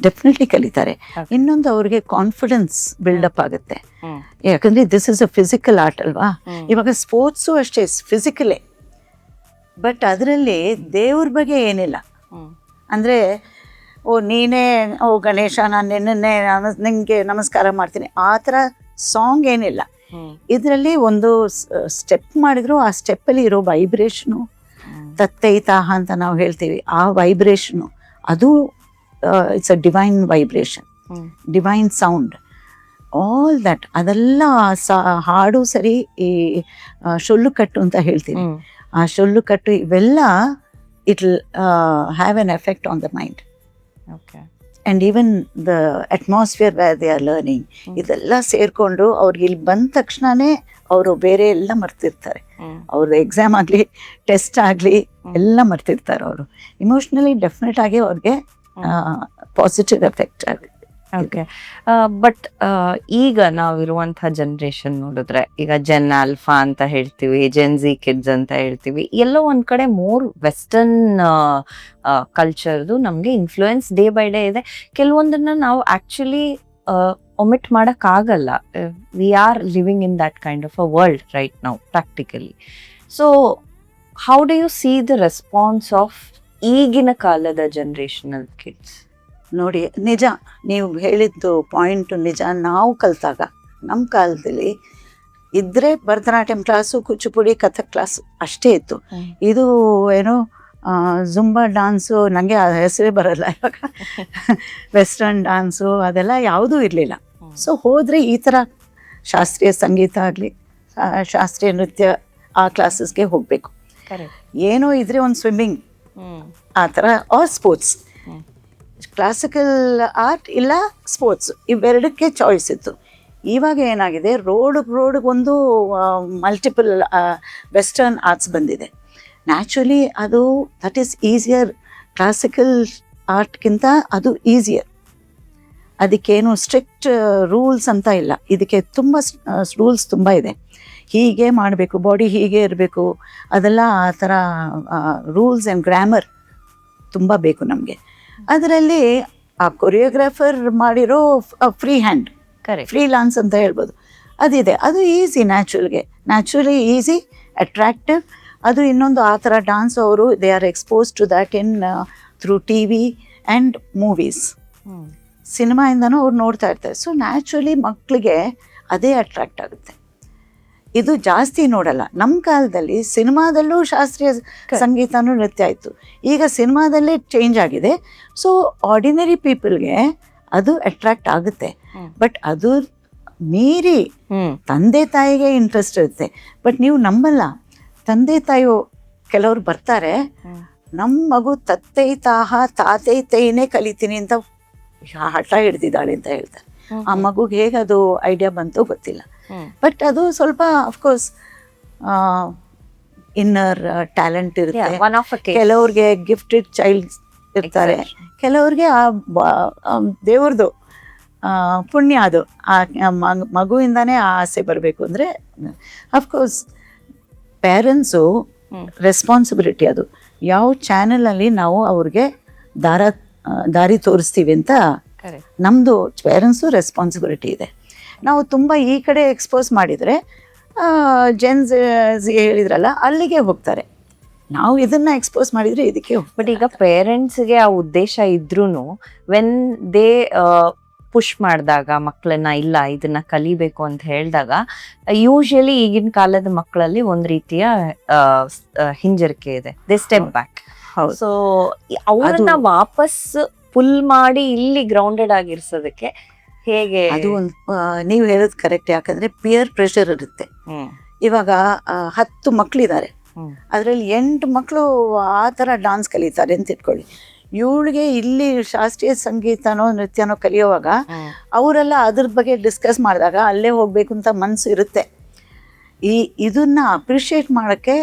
ಡೆಫಿನೆಟ್ಲಿ ಕಲಿತಾರೆ. ಇನ್ನೊಂದು ಅವ್ರಿಗೆ ಕಾನ್ಫಿಡೆನ್ಸ್ ಬಿಲ್ಡಪ್ ಆಗುತ್ತೆ. ಯಾಕಂದ್ರೆ this is a physical art ಅಲ್ವಾ. ಇವಾಗ ಸ್ಪೋರ್ಟ್ಸು ಅಷ್ಟೇ ಫಿಸಿಕಲೇ, ಬಟ್ ಅದರಲ್ಲಿ ದೇವ್ರ ಬಗ್ಗೆ ಏನಿಲ್ಲ. ಅಂದ್ರೆ ನೀನೇ ಗಣೇಶ, ನಾನು ನಿಂಗೆ ನಮಸ್ಕಾರ ಮಾಡ್ತೀನಿ, ಆ ಥರ ಸಾಂಗ್ ಏನಿಲ್ಲ. ಇದರಲ್ಲಿ ಒಂದು ಸ್ಟೆಪ್ ಮಾಡಿದ್ರು ಆ ಸ್ಟೆಪ್ಪಲ್ಲಿ ಇರೋ ವೈಬ್ರೇಷನು, ತತ್ತೈತಾಹ ಅಂತ ನಾವು ಹೇಳ್ತೀವಿ, ಆ ವೈಬ್ರೇಷನು ಅದು it's a divine vibration, divine sound, all that. ಅದೆಲ್ಲ ಹಾಡು ಸರಿ, ಈ ಶೊಲ್ಲು ಕಟ್ಟು ಅಂತ ಹೇಳ್ತೀವಿ, ಆ ಶೊಲ್ಲು ಕಟ್ಟು ಇವೆಲ್ಲ it will have an effect on the mind. And even the atmosphere where they are learning, ಇದೆಲ್ಲ ಸೇರಿಕೊಂಡು ಅವ್ರಿಗೆ ಇಲ್ಲಿ ಬಂದ ತಕ್ಷಣನೇ ಅವರು ಬೇರೆ ಎಲ್ಲ ಮರ್ತಿರ್ತಾರೆ. ಅವ್ರದ್ದು ಎಕ್ಸಾಮ್ ಆಗಲಿ ಟೆಸ್ಟ್ ಆಗಲಿ ಎಲ್ಲ ಮರ್ತಿರ್ತಾರೆ ಅವರು. ಇಮೋಷ್ನಲಿ ಡೆಫಿನೆಟ್ ಆಗಿ ಅವ್ರಿಗೆ ಪಾಸಿಟಿವ್ ಎಫೆಕ್ಟ್ ಆಗುತ್ತೆ. ಓಕೆ, ಬಟ್ ಈಗ ನಾವಿರುವಂತಹ ಜನರೇಷನ್ ನೋಡಿದ್ರೆ, ಈಗ ಜೆನ್ ಆಲ್ಫಾ ಅಂತ ಹೇಳ್ತೀವಿ, ಜೆನ್ ಝಿ ಕಿಡ್ಸ್ ಅಂತ ಹೇಳ್ತೀವಿ, ಎಲ್ಲೋ ಒಂದ್ ಕಡೆ ಮೋರ್ ವೆಸ್ಟರ್ನ್ ಕಲ್ಚರ್ದು ನಮ್ಗೆ ಇನ್ಫ್ಲೂಯೆನ್ಸ್ ಡೇ ಬೈ ಡೇ ಇದೆ. ಕೆಲವೊಂದನ್ನ ನಾವು ಆಕ್ಚುಲಿ ಒಮಿಟ್ ಮಾಡಕ್ ಆಗಲ್ಲ. We are living in that kind of a world right now practically. So how do U C the response of ಈಗಿನ ಕಾಲದ ಜನರೇಷನಲ್ ಕಿಡ್ಸ್? ನೋಡಿ, ನಿಜ ನೀವು ಹೇಳಿದ್ದು ಪಾಯಿಂಟು ನಿಜ. ನಾವು ಕಲಿತಾಗ ನಮ್ಮ ಕಾಲದಲ್ಲಿ ಇದ್ದರೆ ಭರತನಾಟ್ಯಂ ಕ್ಲಾಸು, ಕೂಚಿಪುಡಿ, ಕಥಕ್ ಕ್ಲಾಸ್ ಅಷ್ಟೇ ಇತ್ತು. ಇದು ಏನು ಜುಂಬಾ ಡಾನ್ಸು, ನನಗೆ ಆ ಹೆಸರೇ ಬರಲ್ಲ ಇವಾಗ, ವೆಸ್ಟರ್ನ್ ಡ್ಯಾನ್ಸು ಅದೆಲ್ಲ ಯಾವುದೂ ಇರಲಿಲ್ಲ. ಸೊ ಹೋದರೆ ಈ ಥರ ಶಾಸ್ತ್ರೀಯ ಸಂಗೀತ ಆಗಲಿ, ಶಾಸ್ತ್ರೀಯ ನೃತ್ಯ ಆ ಕ್ಲಾಸಸ್ಗೆ ಹೋಗಬೇಕು. ಏನೋ ಇದ್ರೆ ಒಂದು ಸ್ವಿಮ್ಮಿಂಗ್ ಆ ಥರ, ಆರ್ ಸ್ಪೋರ್ಟ್ಸ್, ಕ್ಲಾಸಿಕಲ್ ಆರ್ಟ್ ಇಲ್ಲ ಸ್ಪೋರ್ಟ್ಸ್, ಇವೆರಡಕ್ಕೆ ಚಾಯ್ಸ್ ಇತ್ತು. ಇವಾಗ ಏನಾಗಿದೆ, ರೋಡ್ಗೊಂದು ಮಲ್ಟಿಪಲ್ ವೆಸ್ಟರ್ನ್ ಆರ್ಟ್ಸ್ ಬಂದಿದೆ. ನ್ಯಾಚುರಲಿ ಅದು ದಟ್ ಈಸ್ ಈಸಿಯರ್. ಕ್ಲಾಸಿಕಲ್ ಆರ್ಟ್ಗಿಂತ ಅದು ಈಸಿಯರ್. ಅದಕ್ಕೇನು ಸ್ಟ್ರಿಕ್ಟ್ ರೂಲ್ಸ್ ಅಂತ ಇಲ್ಲ, ಇದಕ್ಕೆ ತುಂಬ ರೂಲ್ಸ್ ತುಂಬ ಇದೆ. ಹೀಗೆ ಮಾಡಬೇಕು, ಬಾಡಿ ಹೀಗೆ ಇರಬೇಕು, ಅದೆಲ್ಲ ಆ ಥರ ರೂಲ್ಸ್ ಆ್ಯಂಡ್ ಗ್ರಾಮರ್ ತುಂಬ ಬೇಕು ನಮಗೆ. ಅದರಲ್ಲಿ ಆ ಕೊರಿಯೋಗ್ರಾಫರ್ ಮಾಡಿರೋ ಫ್ರೀ ಹ್ಯಾಂಡ್, ಫ್ರೀ ಲಾನ್ಸ್ ಅಂತ ಹೇಳ್ಬೋದು, ಅದಿದೆ. ಅದು ಈಸಿ, ನ್ಯಾಚುರಲಿ ಈಸಿ, ಅಟ್ರಾಕ್ಟಿವ್. ಅದು ಇನ್ನೊಂದು ಆ ಥರ ಡಾನ್ಸ್ ಅವರು they are expose to that in through T V and movies, ಸಿನಿಮಾಯಿಂದನೂ ಅವ್ರು ನೋಡ್ತಾ ಇರ್ತಾರೆ. ಸೊ ನ್ಯಾಚುರಲಿ ಮಕ್ಕಳಿಗೆ ಅದೇ ಅಟ್ರಾಕ್ಟ್ ಆಗುತ್ತೆ. ಇದು ಜಾಸ್ತಿ ನೋಡಲ್ಲ. ನಮ್ಮ ಕಾಲದಲ್ಲಿ ಸಿನಿಮಾದಲ್ಲೂ ಶಾಸ್ತ್ರೀಯ ಸಂಗೀತನೂ ನೃತ್ಯ ಆಯಿತು. ಈಗ ಸಿನಿಮಾದಲ್ಲೇ ಚೇಂಜ್ ಆಗಿದೆ. ಸೊ ಆರ್ಡಿನರಿ ಪೀಪಲ್ಗೆ ಅದು ಅಟ್ರಾಕ್ಟ್ ಆಗುತ್ತೆ. ಬಟ್ ಅದು ಮೀರಿ ತಂದೆ ತಾಯಿಗೆ ಇಂಟ್ರೆಸ್ಟ್ ಇರುತ್ತೆ. ಬಟ್ ನೀವು ನಂಬಲ್ಲ, ತಂದೆ ತಾಯಿಯು ಕೆಲವ್ರು ಬರ್ತಾರೆ, ನಮ್ಮ ಮಗು ತತ್ತೈ ತಾಹ ತಾತೈ ತೈನೇ ಕಲಿತೀನಿ ಅಂತ ಹಠ ಹಿಡ್ದಿದ್ದಾಳೆ ಅಂತ ಹೇಳ್ತಾರೆ. ಆ ಮಗುಗೆ ಹೇಗೆ ಅದು ಐಡಿಯಾ ಬಂತು ಗೊತ್ತಿಲ್ಲ. ಬಟ್ ಅದು ಸ್ವಲ್ಪ ಅಫ್ಕೋರ್ಸ್ ಇನ್ನರ್ ಟ್ಯಾಲೆಂಟ್ ಇರುತ್ತೆ. ಕೆಲವ್ರಿಗೆ ಗಿಫ್ಟೆಡ್ ಚೈಲ್ಡ್ ಇರ್ತಾರೆ, ಕೆಲವ್ರಿಗೆ ಆ ದೇವ್ರದ್ದು ಪುಣ್ಯ ಅದು, ಆ ಮಗುವಿಂದಾನೇ ಆ ಆಸೆ ಬರಬೇಕು ಅಂದರೆ ಅಫ್ಕೋರ್ಸ್ ಪೇರೆಂಟ್ಸು ರೆಸ್ಪಾನ್ಸಿಬಿಲಿಟಿ. ಅದು ಯಾವ ಚಾನಲಲ್ಲಿ ನಾವು ಅವ್ರಿಗೆ ದಾರಿ ತೋರಿಸ್ತೀವಿ ಅಂತ ನಮ್ಮದು ಪೇರೆಂಟ್ಸು ರೆಸ್ಪಾನ್ಸಿಬಿಲಿಟಿ ಇದೆ. ನಾವು ತುಂಬ ಈ ಕಡೆ ಎಕ್ಸ್ಪೋಸ್ ಮಾಡಿದರೆ ಜೆನ್ಸ್ ಹೇಳಿದ್ರಲ್ಲ ಅಲ್ಲಿಗೆ ಹೋಗ್ತಾರೆ. ನಾವು ಇದನ್ನು ಎಕ್ಸ್ಪೋಸ್ ಮಾಡಿದರೆ ಇದಕ್ಕೆ. ಬಟ್ ಈಗ ಪೇರೆಂಟ್ಸ್ಗೆ ಆ ಉದ್ದೇಶ ಇದ್ರೂ ವೆನ್ ದೇ ಪುಷ್ ಮಾಡಿದಾಗ ಮಕ್ಕಳನ್ನ, ಇಲ್ಲ ಇದನ್ನ ಕಲಿಬೇಕು ಅಂತ ಹೇಳಿದಾಗ, ಯೂಶಲಿ ಈಗಿನ ಕಾಲದ ಮಕ್ಕಳಲ್ಲಿ ಒಂದ್ ರೀತಿಯ ಹಿಂಜರಿಕೆ ಇದೆ, ದೇ ಸ್ಟೆಪ್ ಬ್ಯಾಕ್. ಸೊ ಅವ್ರನ್ನ ವಾಪಸ್ ಪುಲ್ ಮಾಡಿ ಇಲ್ಲಿ ಗ್ರೌಂಡೆಡ್ ಆಗಿರ್ಸೋದಕ್ಕೆ ಹೇಗೆ? ಅದು ಒಂದು ನೀವು ಹೇಳೋದು ಕರೆಕ್ಟ್. ಯಾಕಂದ್ರೆ ಪಿಯರ್ ಪ್ರೆಷರ್ ಇರುತ್ತೆ. ಇವಾಗ 10 ಮಕ್ಕಳಿದ್ದಾರೆ, ಅದರಲ್ಲಿ 8 ಮಕ್ಕಳು ಆ ಥರ ಡಾನ್ಸ್ ಕಲಿತಾರೆ ಅಂತ ಇಟ್ಕೊಳ್ಳಿ. ಇವಳಿಗೆ ಇಲ್ಲಿ ಶಾಸ್ತ್ರೀಯ ಸಂಗೀತನೋ ನೃತ್ಯನೋ ಕಲಿಯೋವಾಗ ಅವರೆಲ್ಲ ಅದ್ರ ಬಗ್ಗೆ ಡಿಸ್ಕಸ್ ಮಾಡಿದಾಗ ಅಲ್ಲೇ ಹೋಗ್ಬೇಕು ಅಂತ ಮನಸ್ಸು ಇರುತ್ತೆ. ಇದನ್ನ ಅಪ್ರಿಷಿಯೇಟ್ ಮಾಡೋಕ್ಕೆ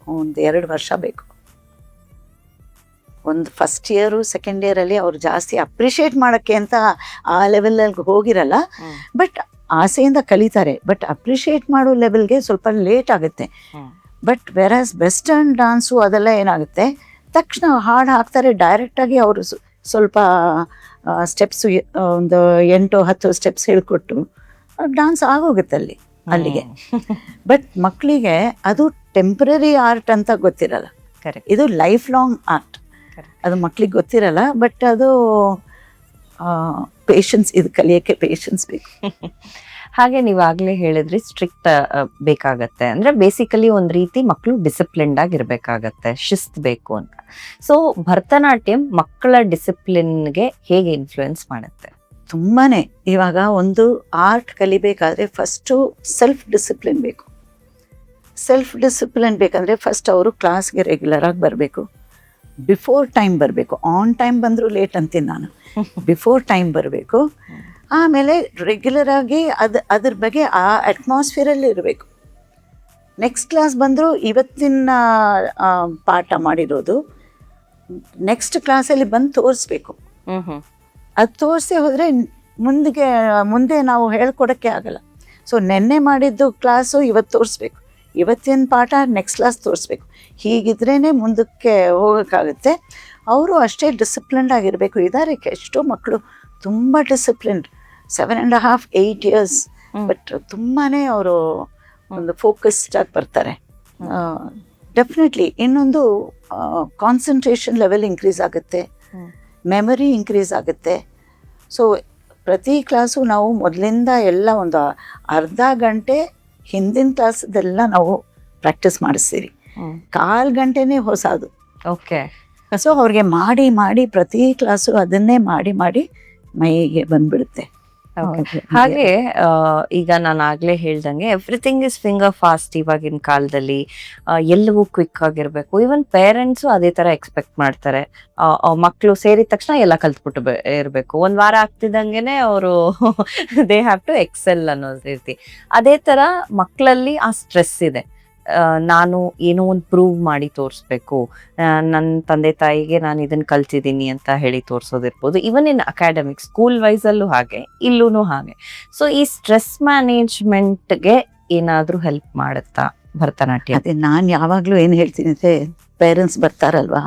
1-2 ವರ್ಷ ಬೇಕು. ಒಂದು ಫಸ್ಟ್ ಇಯರು ಸೆಕೆಂಡ್ ಇಯರಲ್ಲಿ ಅವ್ರು ಜಾಸ್ತಿ ಅಪ್ರಿಷಿಯೇಟ್ ಮಾಡೋಕ್ಕೆ ಅಂತ ಆ ಲೆವೆಲಲ್ಲಿ ಹೋಗಿರಲ್ಲ. ಬಟ್ ಆಸೆಯಿಂದ ಕಲಿತಾರೆ. ಬಟ್ ಅಪ್ರಿಷಿಯೇಟ್ ಮಾಡೋ ಲೆವೆಲ್ಗೆ ಸ್ವಲ್ಪ ಲೇಟ್ ಆಗುತ್ತೆ. ಬಟ್ ವೆರಾಸ್ ವೆಸ್ಟರ್ನ್ ಡಾನ್ಸು ಅದೆಲ್ಲ ಏನಾಗುತ್ತೆ, ತಕ್ಷಣ ಹಾಡು ಹಾಕ್ತಾರೆ ಡೈರೆಕ್ಟಾಗಿ. ಅವರು ಸ್ವಲ್ಪ ಸ್ಟೆಪ್ಸು ಒಂದು 8-10 ಸ್ಟೆಪ್ಸ್ ಹೇಳ್ಕೊಟ್ಟು ಡಾನ್ಸ್ ಆಗೋಗುತ್ತೆ ಅಲ್ಲಿಗೆ. ಬಟ್ ಮಕ್ಕಳಿಗೆ ಅದು ಟೆಂಪ್ರರಿ ಆರ್ಟ್ ಅಂತ ಗೊತ್ತಿರಲ್ಲ. ಇದು ಲೈಫ್ ಲಾಂಗ್ ಆರ್ಟ್. ಅದು ಮಕ್ಳಿಗೆ ಗೊತ್ತಿರಲ್ಲ. ಬಟ್ ಅದು ಪೇಷನ್ಸ್, ಇದು ಕಲಿಯೋಕ್ಕೆ ಪೇಷನ್ಸ್ ಬೇಕು. ಹಾಗೆ ನೀವಾಗಲೇ ಹೇಳಿದ್ರಿ ಸ್ಟ್ರಿಕ್ಟ್ ಬೇಕಾಗತ್ತೆ, ಅಂದ್ರೆ ಬೇಸಿಕಲಿ ಒಂದ್ ರೀತಿ ಮಕ್ಕಳು ಡಿಸಿಪ್ಲಿನ್ಡ್ ಆಗಿರ್ಬೇಕಾಗತ್ತೆ, ಶಿಸ್ತ್ ಬೇಕು ಅಂತ. ಸೊ ಭರತನಾಟ್ಯಂ ಮಕ್ಕಳ ಡಿಸಿಪ್ಲಿನ್ಗೆ ಹೇಗೆ ಇನ್ಫ್ಲೂಯೆನ್ಸ್ ಮಾಡುತ್ತೆ? ತುಂಬಾನೇ. ಇವಾಗ ಒಂದು ಆರ್ಟ್ ಕಲಿಬೇಕಾದ್ರೆ ಫಸ್ಟು ಸೆಲ್ಫ್ ಡಿಸಿಪ್ಲಿನ್ ಬೇಕು. ಸೆಲ್ಫ್ ಡಿಸಿಪ್ಲಿನ್ ಬೇಕಂದ್ರೆ ಫಸ್ಟ್ ಅವರು ಕ್ಲಾಸ್ಗೆ ರೆಗ್ಯುಲರ್ ಆಗಿ ಬರಬೇಕು. ಬಿಫೋರ್ ಟೈಮ್ ಬರಬೇಕು. ಆನ್ ಟೈಮ್ ಬಂದರೂ ಲೇಟ್ ಅಂತೀನಿ ನಾನು. ಬಿಫೋರ್ ಟೈಮ್ ಬರಬೇಕು. ಆಮೇಲೆ ರೆಗ್ಯುಲರ್ ಆಗಿ ಅದ್ರ ಬಗ್ಗೆ ಆ ಅಟ್ಮಾಸ್ಫಿಯರಲ್ಲಿ ಇರಬೇಕು. ನೆಕ್ಸ್ಟ್ ಕ್ಲಾಸ್ ಬಂದರೂ ಇವತ್ತಿನ ಪಾಠ ಮಾಡಿರೋದು ನೆಕ್ಸ್ಟ್ ಕ್ಲಾಸಲ್ಲಿ ಬಂದು ತೋರಿಸ್ಬೇಕು. ಅದು ತೋರಿಸಿ ಹೋದರೆ ಮುಂದೆ ನಾವು ಹೇಳ್ಕೊಡೋಕ್ಕೆ ಆಗಲ್ಲ. ಸೊ ನೆನ್ನೆ ಮಾಡಿದ್ದು ಕ್ಲಾಸು ಇವತ್ತು ತೋರಿಸ್ಬೇಕು, ಇವತ್ತಿನ ಪಾಠ ನೆಕ್ಸ್ಟ್ ಕ್ಲಾಸ್ ತೋರಿಸ್ಬೇಕು. ಹೀಗಿದ್ರೇ ಮುಂದಕ್ಕೆ ಹೋಗೋಕ್ಕಾಗುತ್ತೆ. ಅವರು ಅಷ್ಟೇ ಡಿಸಿಪ್ಲಿನ್ಡ್ ಆಗಿರಬೇಕು. ಇದ್ದಾರೆ ಎಷ್ಟೋ ಮಕ್ಕಳು ತುಂಬ ಡಿಸಿಪ್ಲಿನ್ಡ್, 7.5 8 years, ಬಟ್ ತುಂಬಾ ಅವರು ಒಂದು ಫೋಕಸ್ಡ್ ಆಗಿ ಬರ್ತಾರೆ. ಡೆಫಿನೆಟ್ಲಿ ಇನ್ನೊಂದು ಕಾನ್ಸಂಟ್ರೇಷನ್ ಲೆವೆಲ್ ಇನ್ಕ್ರೀಸ್ ಆಗುತ್ತೆ, ಮೆಮರಿ ಇನ್ಕ್ರೀಸ್ ಆಗುತ್ತೆ. ಸೊ ಪ್ರತಿ ಕ್ಲಾಸು ನಾವು ಮೊದಲಿಂದ ಎಲ್ಲ ಒಂದು ಅರ್ಧ ಗಂಟೆ ಹಿಂದಿನ ಕ್ಲಾಸದೆಲ್ಲ ನಾವು ಪ್ರಾಕ್ಟೀಸ್ ಮಾಡಿಸ್ತೀವಿ. 1/4 ಗಂಟೆನೇ ಹೊಸದು. ಓಕೆ. ಸೊ ಅವ್ರಿಗೆ ಮಾಡಿ ಮಾಡಿ ಪ್ರತಿ ಕ್ಲಾಸು ಅದನ್ನೇ ಮಾಡಿ ಮಾಡಿ ಮೈಗೆ ಬಂದ್ಬಿಡುತ್ತೆ. ಹಾಗೆ ಈಗ ನಾನು ಆಗ್ಲೇ ಹೇಳ್ದಂಗೆ ಎವ್ರಿಥಿಂಗ್ ಇಸ್ ಫಿಂಗರ್ ಫಾಸ್ಟ್ ಇವಾಗಿನ ಕಾಲದಲ್ಲಿ. ಎಲ್ಲವೂ ಕ್ವಿಕ್ ಆಗಿರ್ಬೇಕು. ಈವನ್ ಪೇರೆಂಟ್ಸು ಅದೇ ತರ ಎಕ್ಸ್ಪೆಕ್ಟ್ ಮಾಡ್ತಾರೆ. ಮಕ್ಕಳು ಸೇರಿದ ತಕ್ಷಣ ಎಲ್ಲ ಕಲ್ತ್ಬಿಟ್ಟು ಇರ್ಬೇಕು. 1 ವಾರ ಆಗ್ತಿದ್ದಂಗೆನೆ ಅವರು ದೇ ಹ್ಯಾವ್ ಟು ಎಕ್ಸೆಲ್ ಅನ್ನೋ ರೀತಿ. ಅದೇ ತರ ಮಕ್ಕಳಲ್ಲಿ ಆ ಸ್ಟ್ರೆಸ್ ಇದೆ. ನಾನು ಏನೋ ಒಂದು ಪ್ರೂವ್ ಮಾಡಿ ತೋರಿಸ್ಬೇಕು, ನನ್ನ ತಂದೆ ತಾಯಿಗೆ ನಾನು ಇದನ್ನ ಕಲ್ತಿದ್ದೀನಿ ಅಂತ ಹೇಳಿ ತೋರಿಸೋದಿರ್ಬೋದು. ಇವನ್ ಇನ್ ಅಕಾಡೆಮಿಕ್ ಸ್ಕೂಲ್ ವೈಸ್ ಅಲ್ಲೂ ಹಾಗೆ, ಇಲ್ಲೂ ಹಾಗೆ. ಸೊ ಈ ಸ್ಟ್ರೆಸ್ ಮ್ಯಾನೇಜ್ಮೆಂಟ್ಗೆ ಏನಾದ್ರೂ ಹೆಲ್ಪ್ ಮಾಡುತ್ತಾ ಭರತನಾಟ್ಯ? ಅದೇ ನಾನು ಯಾವಾಗಲೂ ಏನು ಹೇಳ್ತೀನಿ ಅಂದರೆ, ಪೇರೆಂಟ್ಸ್ ಬರ್ತಾರಲ್ವಾ,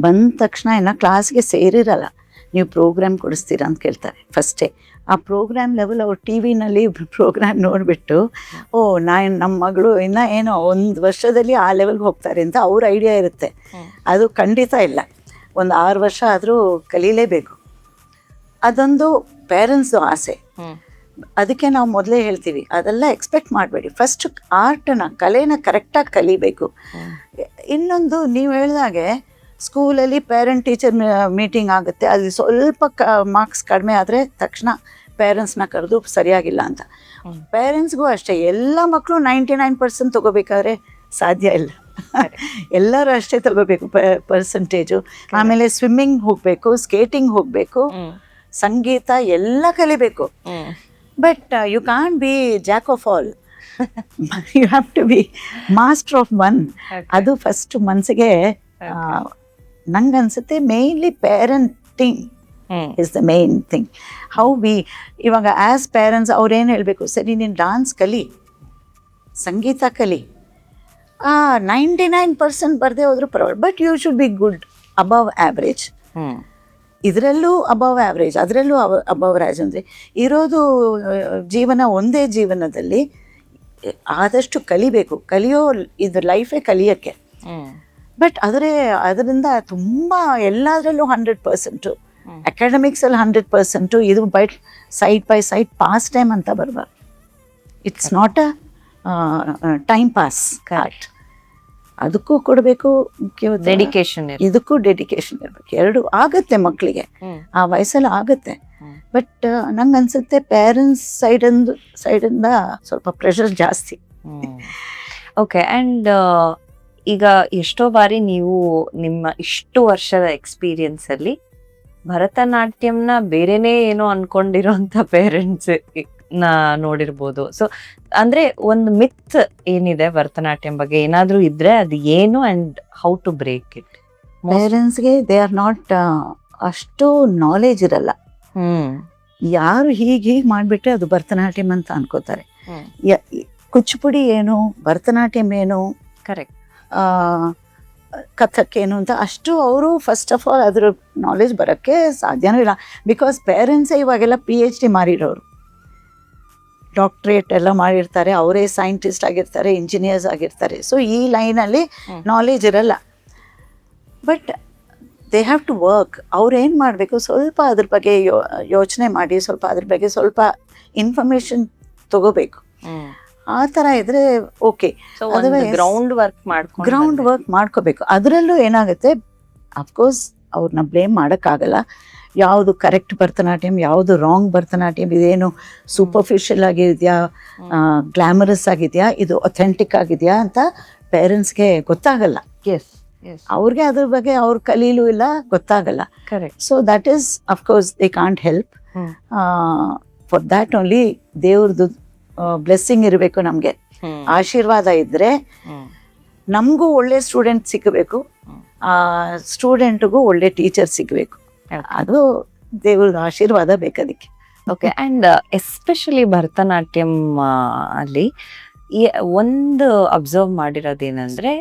ಬಂದ ತಕ್ಷಣ ಕ್ಲಾಸ್ಗೆ ಸೇರಿರಲ್ಲ, ನೀವು ಪ್ರೋಗ್ರಾಮ್ ಕೊಡಿಸ್ತೀರಾ ಅಂತ ಕೇಳ್ತಾರೆ ಫಸ್ಟೇ. ಆ ಪ್ರೋಗ್ರಾಮ್ ಲೆವೆಲ್ ಅವ್ರು ಟಿ ವಿನಲ್ಲಿ ಪ್ರೋಗ್ರಾಮ್ ನೋಡಿಬಿಟ್ಟು, ನಮ್ಮ ಮಗಳು ಇನ್ನೂ ಏನೋ 1 ವರ್ಷದಲ್ಲಿ ಆ ಲೆವೆಲ್ಗೆ ಹೋಗ್ತಾರೆ ಅಂತ ಅವ್ರ ಐಡಿಯಾ ಇರುತ್ತೆ. ಅದು ಖಂಡಿತ ಇಲ್ಲ. ಒಂದು 6 ವರ್ಷ ಆದರೂ ಕಲೀಲೇಬೇಕು. ಅದೊಂದು ಪೇರೆಂಟ್ಸ್ದು ಆಸೆ. ಅದಕ್ಕೆ ನಾವು ಮೊದಲೇ ಹೇಳ್ತೀವಿ, ಅದೆಲ್ಲ ಎಕ್ಸ್ಪೆಕ್ಟ್ ಮಾಡಬೇಡಿ. ಫಸ್ಟ್ ಕಲೆನ ಕರೆಕ್ಟಾಗಿ ಕಲಿಬೇಕು. ಇನ್ನೊಂದು, ನೀವು ಹೇಳಿದಾಗೆ ಸ್ಕೂಲಲ್ಲಿ ಪೇರೆಂಟ್ ಟೀಚರ್ ಮೀಟಿಂಗ್ ಆಗುತ್ತೆ, ಅದು ಸ್ವಲ್ಪ ಮಾರ್ಕ್ಸ್ ಕಡಿಮೆ ಆದರೆ ತಕ್ಷಣ ಪೇರೆಂಟ್ಸ್ನ ಕರೆದು ಸರಿಯಾಗಿಲ್ಲ ಅಂತ. ಪೇರೆಂಟ್ಸ್ಗೂ ಅಷ್ಟೇ, ಎಲ್ಲ ಮಕ್ಕಳು 99% ತೊಗೋಬೇಕಾದ್ರೆ ಸಾಧ್ಯ ಇಲ್ಲ. ಎಲ್ಲರೂ ಅಷ್ಟೇ ತಗೋಬೇಕು ಪರ್ಸೆಂಟೇಜು. ಆಮೇಲೆ ಸ್ವಿಮ್ಮಿಂಗ್ ಹೋಗಬೇಕು, ಸ್ಕೇಟಿಂಗ್ ಹೋಗಬೇಕು, ಸಂಗೀತ ಎಲ್ಲ ಕಲಿಬೇಕು. But you can't be jack of all, you have to be master of one. ಅದು ಫಸ್ಟ್ ಮನಸ್ಸಿಗೆ ನಂಗನ್ಸುತ್ತೆ mainly parenting is the main thing. How we ಇವಾಗ ಆ್ಯಸ್ ಪೇರೆಂಟ್ಸ್ ಅವ್ರೇನು ಹೇಳಬೇಕು, ಸರಿ ನೀನು ಡಾನ್ಸ್ ಕಲಿ, ಸಂಗೀತ ಕಲಿ, 99% ಬರದೇ ಹೋದ್ರೂ ಪರವಾಗಿಲ್ಲ, but you should be good, above average. ಇದರಲ್ಲೂ ಅಬವ್ ಆ್ಯಾವ್ರೇಜ್, ಅದರಲ್ಲೂ ಅಬವ್ ಆ್ಯಾವ್ರೇಜ್. ಅಂದರೆ ಇರೋದು ಜೀವನ ಒಂದೇ ಜೀವನದಲ್ಲಿ ಆದಷ್ಟು ಕಲಿಬೇಕು. ಇದು ಲೈಫೇ ಕಲಿಯೋಕ್ಕೆ. ಬಟ್ ಅದರಿಂದ ತುಂಬ ಎಲ್ಲದರಲ್ಲೂ 100%, ಅಕಾಡೆಮಿಕ್ಸಲ್ಲಿ 100%, ಇದು side by side pass time ಅಂತ ಬರಬಾರ್ದು. It's not a time pass. Correct. ಅದಕ್ಕೂ ಕೊಡಬೇಕು ಡೆಡಿಕೇಶನ್, ಇದಕ್ಕೂ ಡೆಡಿಕೇಶನ್ ಇರಬೇಕು. ಎರಡು ಆಗುತ್ತೆ ಮಕ್ಕಳಿಗೆ, ಆ ವಯಸ್ಸಲ್ಲಿ ಆಗುತ್ತೆ. ಬಟ್ ನಂಗೆ ಅನ್ಸುತ್ತೆ ಪೇರೆಂಟ್ಸ್ ಸೈಡಿಂದ ಸ್ವಲ್ಪ ಪ್ರೆಷರ್ ಜಾಸ್ತಿ. ಓಕೆ. ಆ್ಯಂಡ್ ಈಗ ಎಷ್ಟೋ ಬಾರಿ ನೀವು ನಿಮ್ಮ ಇಷ್ಟು ವರ್ಷದ ಎಕ್ಸ್ಪೀರಿಯನ್ಸ್ ಅಲ್ಲಿ ಭರತನಾಟ್ಯಂನ ಬೇರೆನೇ ಏನೋ ಅನ್ಕೊಂಡಿರೋಂಥ ಪೇರೆಂಟ್ಸ್ ನೋಡಿರ್ಬೋದು. ಸೊ ಅಂದ್ರೆ ಒಂದು ಮಿತ್ ಏನಿದೆ ಭರತನಾಟ್ಯಂ ಬಗ್ಗೆ ಏನಾದ್ರೂ ಇದ್ರೆ ಅದು ಏನು, and how to break it? ಪೇರೆಂಟ್ಸ್ಗೆ ದೇ ಆರ್ ನಾಟ್ ಅಷ್ಟು ನಾಲೆಜ್ ಇರಲ್ಲ. ಯಾರು ಹೀಗೆ ಮಾಡಿಬಿಟ್ರೆ ಅದು ಭರತನಾಟ್ಯಂ ಅಂತ ಅನ್ಕೋತಾರೆ. ಕುಚ್ಚುಪುಡಿ ಏನು, ಭರತನಾಟ್ಯಂ ಏನು, ಕರೆಕ್ಟ್, ಕಥಕ್ ಏನು ಅಂತ ಅಷ್ಟು ಅವರು ಫಸ್ಟ್ ಆಫ್ ಆಲ್ ಅದ್ರ ನಾಲೆಜ್ ಬರೋಕ್ಕೆ ಸಾಧ್ಯನೂ ಇಲ್ಲ. ಬಿಕಾಸ್ ಪೇರೆಂಟ್ಸೇ ಇವಾಗೆಲ್ಲ PhD ಮಾಡಿರೋರು, ಡಾಕ್ಟ್ರೇಟ್ ಎಲ್ಲ ಮಾಡಿರ್ತಾರೆ, ಅವರೇ ಸೈಂಟಿಸ್ಟ್ ಆಗಿರ್ತಾರೆ, ಇಂಜಿನಿಯರ್ಸ್ ಆಗಿರ್ತಾರೆ. ಸೊ ಈ ಲೈನಲ್ಲಿ ನಾಲೆಜ್ ಇರಲ್ಲ. But they have to work. ಅವ್ರು ಏನು ಮಾಡಬೇಕು, ಸ್ವಲ್ಪ ಅದ್ರ ಬಗ್ಗೆ ಯೋಚನೆ ಮಾಡಿ, ಸ್ವಲ್ಪ ಅದ್ರ ಬಗ್ಗೆ ಸ್ವಲ್ಪ ಇನ್ಫಾರ್ಮೇಶನ್ ತಗೋಬೇಕು. ಆ ಥರ ಇದ್ರೆ ಓಕೆ. ಗ್ರೌಂಡ್ ವರ್ಕ್ ಮಾಡ್ಕೋಬೇಕು. ಅದರಲ್ಲೂ ಏನಾಗುತ್ತೆ, ಅಫ್ಕೋರ್ಸ್ ಅವ್ರನ್ನ ಬ್ಲೇಮ್ ಮಾಡೋಕ್ಕಾಗಲ್ಲ. ಯಾವುದು ಕರೆಕ್ಟ್ ಭರತನಾಟ್ಯಂ, ಯಾವುದು ರಾಂಗ್ ಭರತನಾಟ್ಯಂ, ಇದೇನು ಸೂಪರ್ಫಿಷಿಯಲ್ ಆಗಿದೆಯಾ, ಗ್ಲಾಮರಸ್ ಆಗಿದೆಯಾ, ಇದು ಅಥೆಂಟಿಕ್ ಆಗಿದೆಯಾ ಅಂತ ಪೇರೆಂಟ್ಸ್ಗೆ ಗೊತ್ತಾಗಲ್ಲ. ಎಸ್. ಅವ್ರಿಗೆ ಅದ್ರ ಬಗ್ಗೆ ಅವ್ರ ಕಲೀಲು ಇಲ್ಲ, ಗೊತ್ತಾಗಲ್ಲ. Correct. So that is of course they can't help. For that only ದೇವ್ರದ್ದು ಬ್ಲೆಸ್ಸಿಂಗ್ ಇರಬೇಕು, ನಮಗೆ ಆಶೀರ್ವಾದ ಇದ್ರೆ ನಮಗೂ ಒಳ್ಳೆ ಸ್ಟೂಡೆಂಟ್ ಸಿಗಬೇಕು, ಆ ಸ್ಟೂಡೆಂಟ್ಗೂ ಒಳ್ಳೆ ಟೀಚರ್ ಸಿಗಬೇಕು. ಅದು ದೇವ್ರದ್ದು ಆಶೀರ್ವಾದ ಬೇಕದಕ್ಕೆ. ಓಕೆ. ಅಂಡ್ ಎಸ್ಪೆಷಲಿ ಭರತನಾಟ್ಯಂ ಅಲ್ಲಿ ಒಂದು ಅಬ್ಸರ್ವ್ ಮಾಡಿರೋದೇನಂದ್ರೆ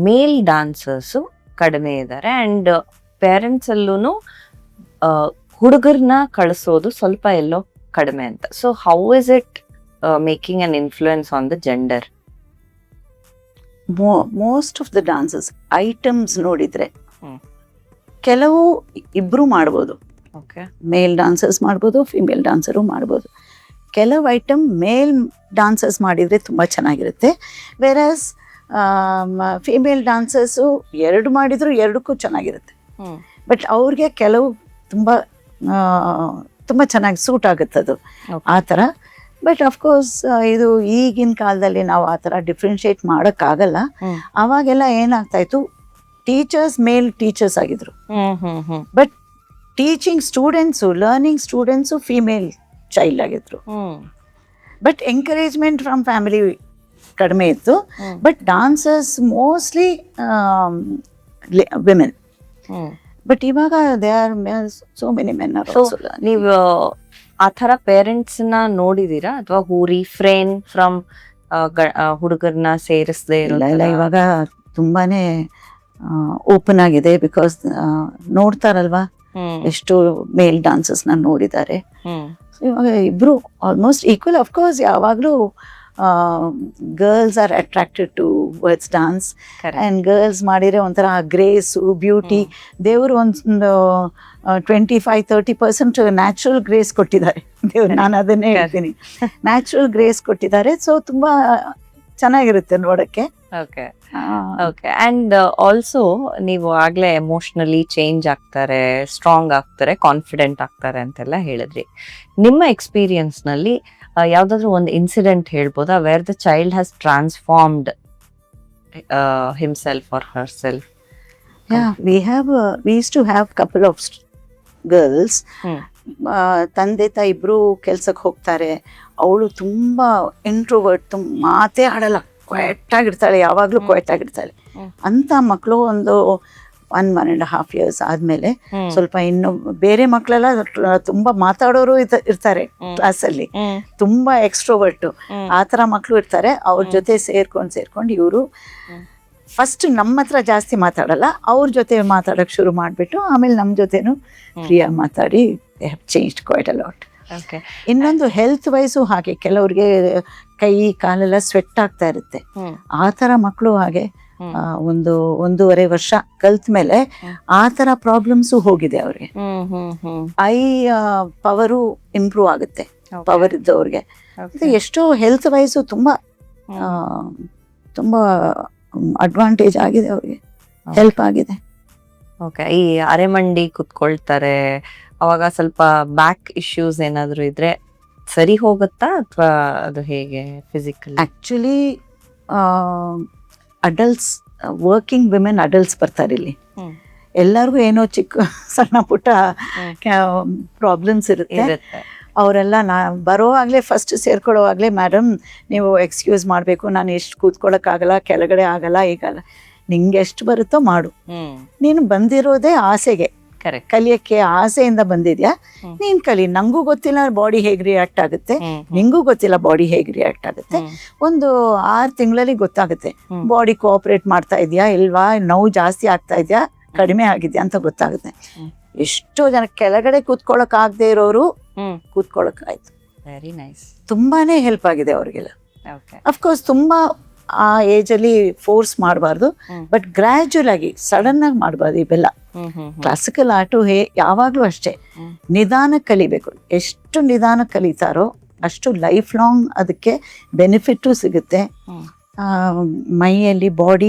ಮೇಲ್ ಡಾನ್ಸರ್ಸು ಕಡಿಮೆ ಇದ್ದಾರೆ ಅಂಡ್ ಪೇರೆಂಟ್ಸ್ ಅಲ್ಲೂ ಹುಡುಗರನ್ನ ಕಳಿಸೋದು ಸ್ವಲ್ಪ ಎಲ್ಲೋ ಕಡಿಮೆ ಅಂತ. So how is it making an influence on the gender? Most of the dances items ನೋಡಿದ್ರೆ ಕೆಲವು ಇಬ್ರು ಮಾಡ್ಬೋದು. ಓಕೆ. ಮೇಲ್ ಡಾನ್ಸರ್ಸ್ ಮಾಡ್ಬೋದು, ಫಿಮೇಲ್ ಡಾನ್ಸರು ಮಾಡ್ಬೋದು. ಕೆಲವು ಐಟಮ್ ಮೇಲ್ ಡಾನ್ಸರ್ಸ್ ಮಾಡಿದರೆ ತುಂಬ ಚೆನ್ನಾಗಿರುತ್ತೆ. ವೆರಾಸ್ ಫಿಮೇಲ್ ಡಾನ್ಸರ್ಸು ಎರಡು ಮಾಡಿದ್ರು ಎರಡಕ್ಕೂ ಚೆನ್ನಾಗಿರುತ್ತೆ. ಬಟ್ ಅವ್ರಿಗೆ ಕೆಲವು ತುಂಬ ಚೆನ್ನಾಗಿ ಸೂಟ್ ಆಗುತ್ತೆ ಅದು, ಆ ಥರ. ಬಟ್ ಅಫ್ಕೋರ್ಸ್ ಇದು ಈಗಿನ ಕಾಲದಲ್ಲಿ ನಾವು ಆ ಥರ ಡಿಫ್ರೆನ್ಶಿಯೇಟ್ ಮಾಡೋಕ್ಕಾಗಲ್ಲ. ಅವಾಗೆಲ್ಲ ಏನಾಗ್ತಾಯಿತ್ತು, ಟೀಚರ್ಸ್ ಮೇಲ್ ಟೀಚರ್ಸ್ ಆಗಿದ್ರು, but teaching students, learning students female child ಆಗಿದ್ರು. ಬಟ್ ಎಂಕರೇಜ್ಮೆಂಟ್ ಫ್ರಮ್ ಫ್ಯಾಮಿಲಿ ಕಡಿಮೆ ಇತ್ತು. But dancers mostly women. But ಇವಾಗ they are so many men are also. ನೀವು ಆ ಥರ ಪೇರೆಂಟ್ಸ್ ನ ನೋಡಿದೀರಾ ಅಥವಾ ಹೂ ರಿಫ್ರೇನ್ ಫ್ರಮ್ ಹುಡುಗರನ್ನ ಸೇರಿಸದೆ? ಇಲ್ಲ, ಇವಾಗ ತುಂಬಾನೇ ಓಪನ್ ಆಗಿದೆ. ಬಿಕಾಸ್ ನೋಡ್ತಾರಲ್ವಾ, ಎಷ್ಟು ಮೇಲ್ ಡಾನ್ಸಸ್ ನ ನೋಡಿದ್ದಾರೆ. ಇವಾಗ ಇಬ್ರು ಆಲ್ಮೋಸ್ಟ್ ಈಕ್ವಲ್. ಅಫ್ಕೋರ್ಸ್ ಯಾವಾಗಲೂ girls are attracted towards dance and girls ಮಾಡಿರೋ ಒಂಥರ ಗ್ರೇಸು, ಬ್ಯೂಟಿ. ದೇವರು ಒಂದು 25-30% ನ್ಯಾಚುರಲ್ ಗ್ರೇಸ್ ಕೊಟ್ಟಿದ್ದಾರೆ ದೇವ್ರು. ನಾನು ಅದನ್ನೇ ಹೇಳ್ತೀನಿ, ನ್ಯಾಚುರಲ್ ಗ್ರೇಸ್ ಕೊಟ್ಟಿದ್ದಾರೆ. ಸೊ ತುಂಬ ಚೆನ್ನಾಗಿರುತ್ತೆ ನೋಡೋಕ್ಕೆ. ಓಕೆ. ಓಕೆ. ಅಂಡ್ ಆಲ್ಸೋ ನೀವು ಆಗ್ಲೇ ಎಮೋಷನಲಿ ಚೇಂಜ್ ಆಗ್ತಾರೆ, ಸ್ಟ್ರಾಂಗ್ ಆಗ್ತಾರೆ, ಕಾನ್ಫಿಡೆಂಟ್ ಆಗ್ತಾರೆ ಅಂತೆಲ್ಲ ಹೇಳಿದ್ರಿ. ನಿಮ್ಮ ಎಕ್ಸ್ಪೀರಿಯನ್ಸ್ ನಲ್ಲಿ ಯಾವ್ದಾದ್ರು ಒಂದು ಇನ್ಸಿಡೆಂಟ್ ಹೇಳ್ಬೋದಾ where the child has transformed himself or herself? we used to have couple of girls. ತಂದೆ ತಾಯಿ ಇಬ್ರು ಕೆಲ್ಸಕ್ಕೆ ಹೋಗ್ತಾರೆ. ಅವಳು ತುಂಬಾ ಇಂಟ್ರೋವರ್ಟ್, ಮಾತೇ ಆಡಲ್ಲ, ಕ್ವೈಟ್ ಆಗಿರ್ತಾಳೆ, ಯಾವಾಗ್ಲೂ ಕ್ವೈಟ್ ಆಗಿರ್ತಾಳೆ. ಅಂತ ಮಕ್ಕಳು ಒಂದು 1.5 years ಆದ್ಮೇಲೆ ಸ್ವಲ್ಪ ಇನ್ನು ಬೇರೆ ಮಕ್ಕಳೆಲ್ಲ ತುಂಬಾ ಮಾತಾಡೋರು ಇರ್ತಾರೆ ಕ್ಲಾಸಲ್ಲಿ, ತುಂಬಾ ಎಕ್ಸ್ಟ್ರೋವರ್ಟ್, ಆ ತರ ಮಕ್ಕಳು ಇರ್ತಾರೆ. ಅವ್ರ ಜೊತೆ ಸೇರ್ಕೊಂಡು ಇವರು ಫಸ್ಟ್ ನಮ್ಮ ಹತ್ರ ಜಾಸ್ತಿ ಮಾತಾಡಲ್ಲ, ಅವ್ರ ಜೊತೆ ಮಾತಾಡಕ್ ಶುರು ಮಾಡ್ಬಿಟ್ಟು ಆಮೇಲೆ ನಮ್ಮ ಜೊತೆನು ಫ್ರೀಯಾಗಿ ಮಾತಾಡಿ they have changed quite a lot. ಇನ್ನೊಂದು ಹೆಲ್ತ್ ವೈಸು ಹಾಗೆ, ಕೆಲವ್ರಿಗೆ ಕೈ ಕಾಲೆಲ್ಲ ಸ್ವೆಟ್ ಆಗ್ತಾ ಇರುತ್ತೆ. ಆ ಥರ ಮಕ್ಕಳು ಹಾಗೆ 1.5 ವರ್ಷ ಕಲ್ತ ಮೇಲೆ ಆ ಥರ ಪ್ರಾಬ್ಲಮ್ಸು ಹೋಗಿದೆ ಅವ್ರಿಗೆ. ಐ ಪವರು ಇಂಪ್ರೂವ್ ಆಗುತ್ತೆ ಪವರ್ ಇದ್ದವ್ರಿಗೆ. ಎಷ್ಟೋ ಹೆಲ್ತ್ ವೈಸು ತುಂಬ ಅಡ್ವಾಂಟೇಜ್ ಆಗಿದೆ ಅವ್ರಿಗೆ, ಹೆಲ್ಪ್ ಆಗಿದೆ. ಓಕೆ. ಈ ಅರೆಮಂಡಿ ಕುತ್ಕೊಳ್ತಾರೆ, ಅವಾಗ ಸ್ವಲ್ಪ ಬ್ಯಾಕ್ ಇಶ್ಯೂಸ್ ಏನಾದ್ರು ಇದ್ರೆ ಸರಿ ಹೋಗುತ್ತಾ ಅಥವಾ ಅದು ಹೇಗೆ physical? Actually adults, working women adults ಬರ್ತಾರೆ ಇಲ್ಲಿ. ಎಲ್ಲರಿಗೂ ಏನೋ ಚಿಕ್ಕ ಸಣ್ಣ ಪುಟ್ಟ ಪ್ರಾಬ್ಲಮ್ಸ್ ಇರುತ್ತೆ. ಅವರೆಲ್ಲ ಬರೋವಾಗಲೇ ಫಸ್ಟ್ ಸೇರ್ಕೊಳ್ಳೋವಾಗಲೇ, ಮೇಡಮ್ ನೀವು ಎಕ್ಸ್ಕ್ಯೂಸ್ ಮಾಡಬೇಕು, ನಾನು ಎಷ್ಟು ಕೂತ್ಕೊಳ್ಳೋಕ್ಕಾಗಲ್ಲ, ಕೆಳಗಡೆ ಆಗಲ್ಲ, ಈಗಲ್ಲ, ನಿಂಗೆ ಎಷ್ಟು ಬರುತ್ತೋ ಮಾಡು, ನೀನು ಬಂದಿರೋದೇ ಆಸೆಗೆ, ಕಲಿಯಕ್ಕೆ ಆಸೆಯಿಂದ ಬಂದಿದ್ಯಾ, ನೀನ್ ಕಲಿ. ನಂಗೂ ಗೊತ್ತಿಲ್ಲ ಬಾಡಿ ಹೇಗೆ ರಿಯಾಕ್ಟ್ ಆಗುತ್ತೆ, ನಿಂಗೂ ಗೊತ್ತಿಲ್ಲ ಬಾಡಿ ಹೇಗೆ ರಿಯಾಕ್ಟ್ ಆಗುತ್ತೆ. ಒಂದು 6 ತಿಂಗಳಲ್ಲಿ ಗೊತ್ತಾಗುತ್ತೆ ಬಾಡಿ ಕೋಆಪರೇಟ್ ಮಾಡ್ತಾ ಇದೆಯಾ ಇಲ್ವಾ, ನೋವು ಜಾಸ್ತಿ ಆಗ್ತಾ ಇದೆಯಾ, ಕಡಿಮೆ ಆಗಿದ್ಯಾ ಅಂತ ಗೊತ್ತಾಗುತ್ತೆ. ಎಷ್ಟೋ ಜನ ಕೆಳಗಡೆ ಕೂತ್ಕೊಳ್ಳೋಕ್ ಆಗದೆ ಇರೋರು ಕೂತ್ಕೊಳ್ಳೋಕ್ ಆಯ್ತು. Very nice. ತುಂಬಾನೇ ಹೆಲ್ಪ್ ಆಗಿದೆ ಅವ್ರಿಗೆಲ್ಲ. ಅಫ್ಕೋರ್ಸ್ ತುಂಬಾ ಆ ಏಜ್ ಅಲ್ಲಿ ಫೋರ್ಸ್ ಮಾಡಬಾರ್ದು, ಬಟ್ ಗ್ರಾಜುಯಲ್ ಆಗಿ ಸಡನ್ ಆಗಿ ಮಾಡಬಾರ್ದು. ಇವೆಲ್ಲ ಕ್ಲಾಸಿಕಲ್ ಆರ್ಟು ಯಾವಾಗ್ಲೂ ಅಷ್ಟೇ ನಿಧಾನ ಕಲಿಬೇಕು. ಎಷ್ಟು ನಿಧಾನ ಕಲಿತಾರೋ ಅಷ್ಟು ಲೈಫ್ ಲಾಂಗ್ ಅದಕ್ಕೆ ಬೆನಿಫಿಟ್ಟು ಸಿಗುತ್ತೆ. ಮೈಯಲ್ಲಿ ಬಾಡಿ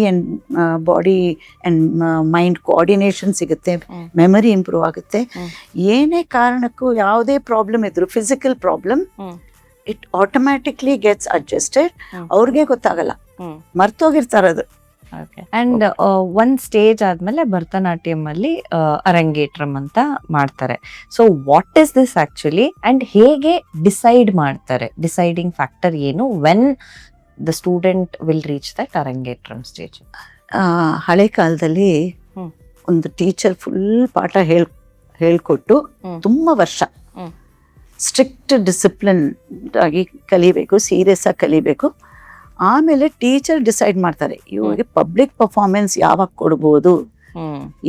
ಅಂಡ್ ಮೈಂಡ್ ಕೋಆರ್ಡಿನೇಷನ್ ಸಿಗುತ್ತೆ, ಮೆಮರಿ ಇಂಪ್ರೂವ್ ಆಗುತ್ತೆ. ಏನೇ ಕಾರಣಕ್ಕೂ ಯಾವುದೇ ಪ್ರಾಬ್ಲಮ್ ಇದ್ರು, physical problem, it automatically gets adjusted. ಅವ್ರಿಗೆ ಗೊತ್ತಾಗಲ್ಲ, ಮರ್ತೋಗಿರ್ತಾರದು. ಅಂಡ್ ಒಂದ್ ಸ್ಟೇಜ್ ಆದ್ಮೇಲೆ ಭರತನಾಟ್ಯಂ ಅಲ್ಲಿ ಅರಂಗೇಟ್ರಂ ಅಂತ ಮಾಡ್ತಾರೆ. So what is this actually and ಹೇಗೆ ಡಿಸೈಡ್ ಮಾಡ್ತಾರೆ? ಡಿಸೈಡಿಂಗ್ ಫ್ಯಾಕ್ಟರ್ ಏನು when the student will reach that Arangetram stage? ಹಳೆ ಕಾಲದಲ್ಲಿ ಒಂದು ಟೀಚರ್ ಫುಲ್ ಪಾಠ ಹೇಳ್ಕೊಟ್ಟು ತುಂಬ ವರ್ಷ ಸ್ಟ್ರಿಕ್ಟ್ ಡಿಸಿಪ್ಲಿನ್ ಆಗಿ ಕಲಿಬೇಕು, ಸೀರಿಯಸ್ ಆಗಿ ಕಲಿಬೇಕು. ಆಮೇಲೆ ಟೀಚರ್ ಡಿಸೈಡ್ ಮಾಡ್ತಾರೆ ಇವಾಗ ಪಬ್ಲಿಕ್ ಪರ್ಫಾರ್ಮೆನ್ಸ್ ಯಾವಾಗ ಕೊಡ್ಬೋದು,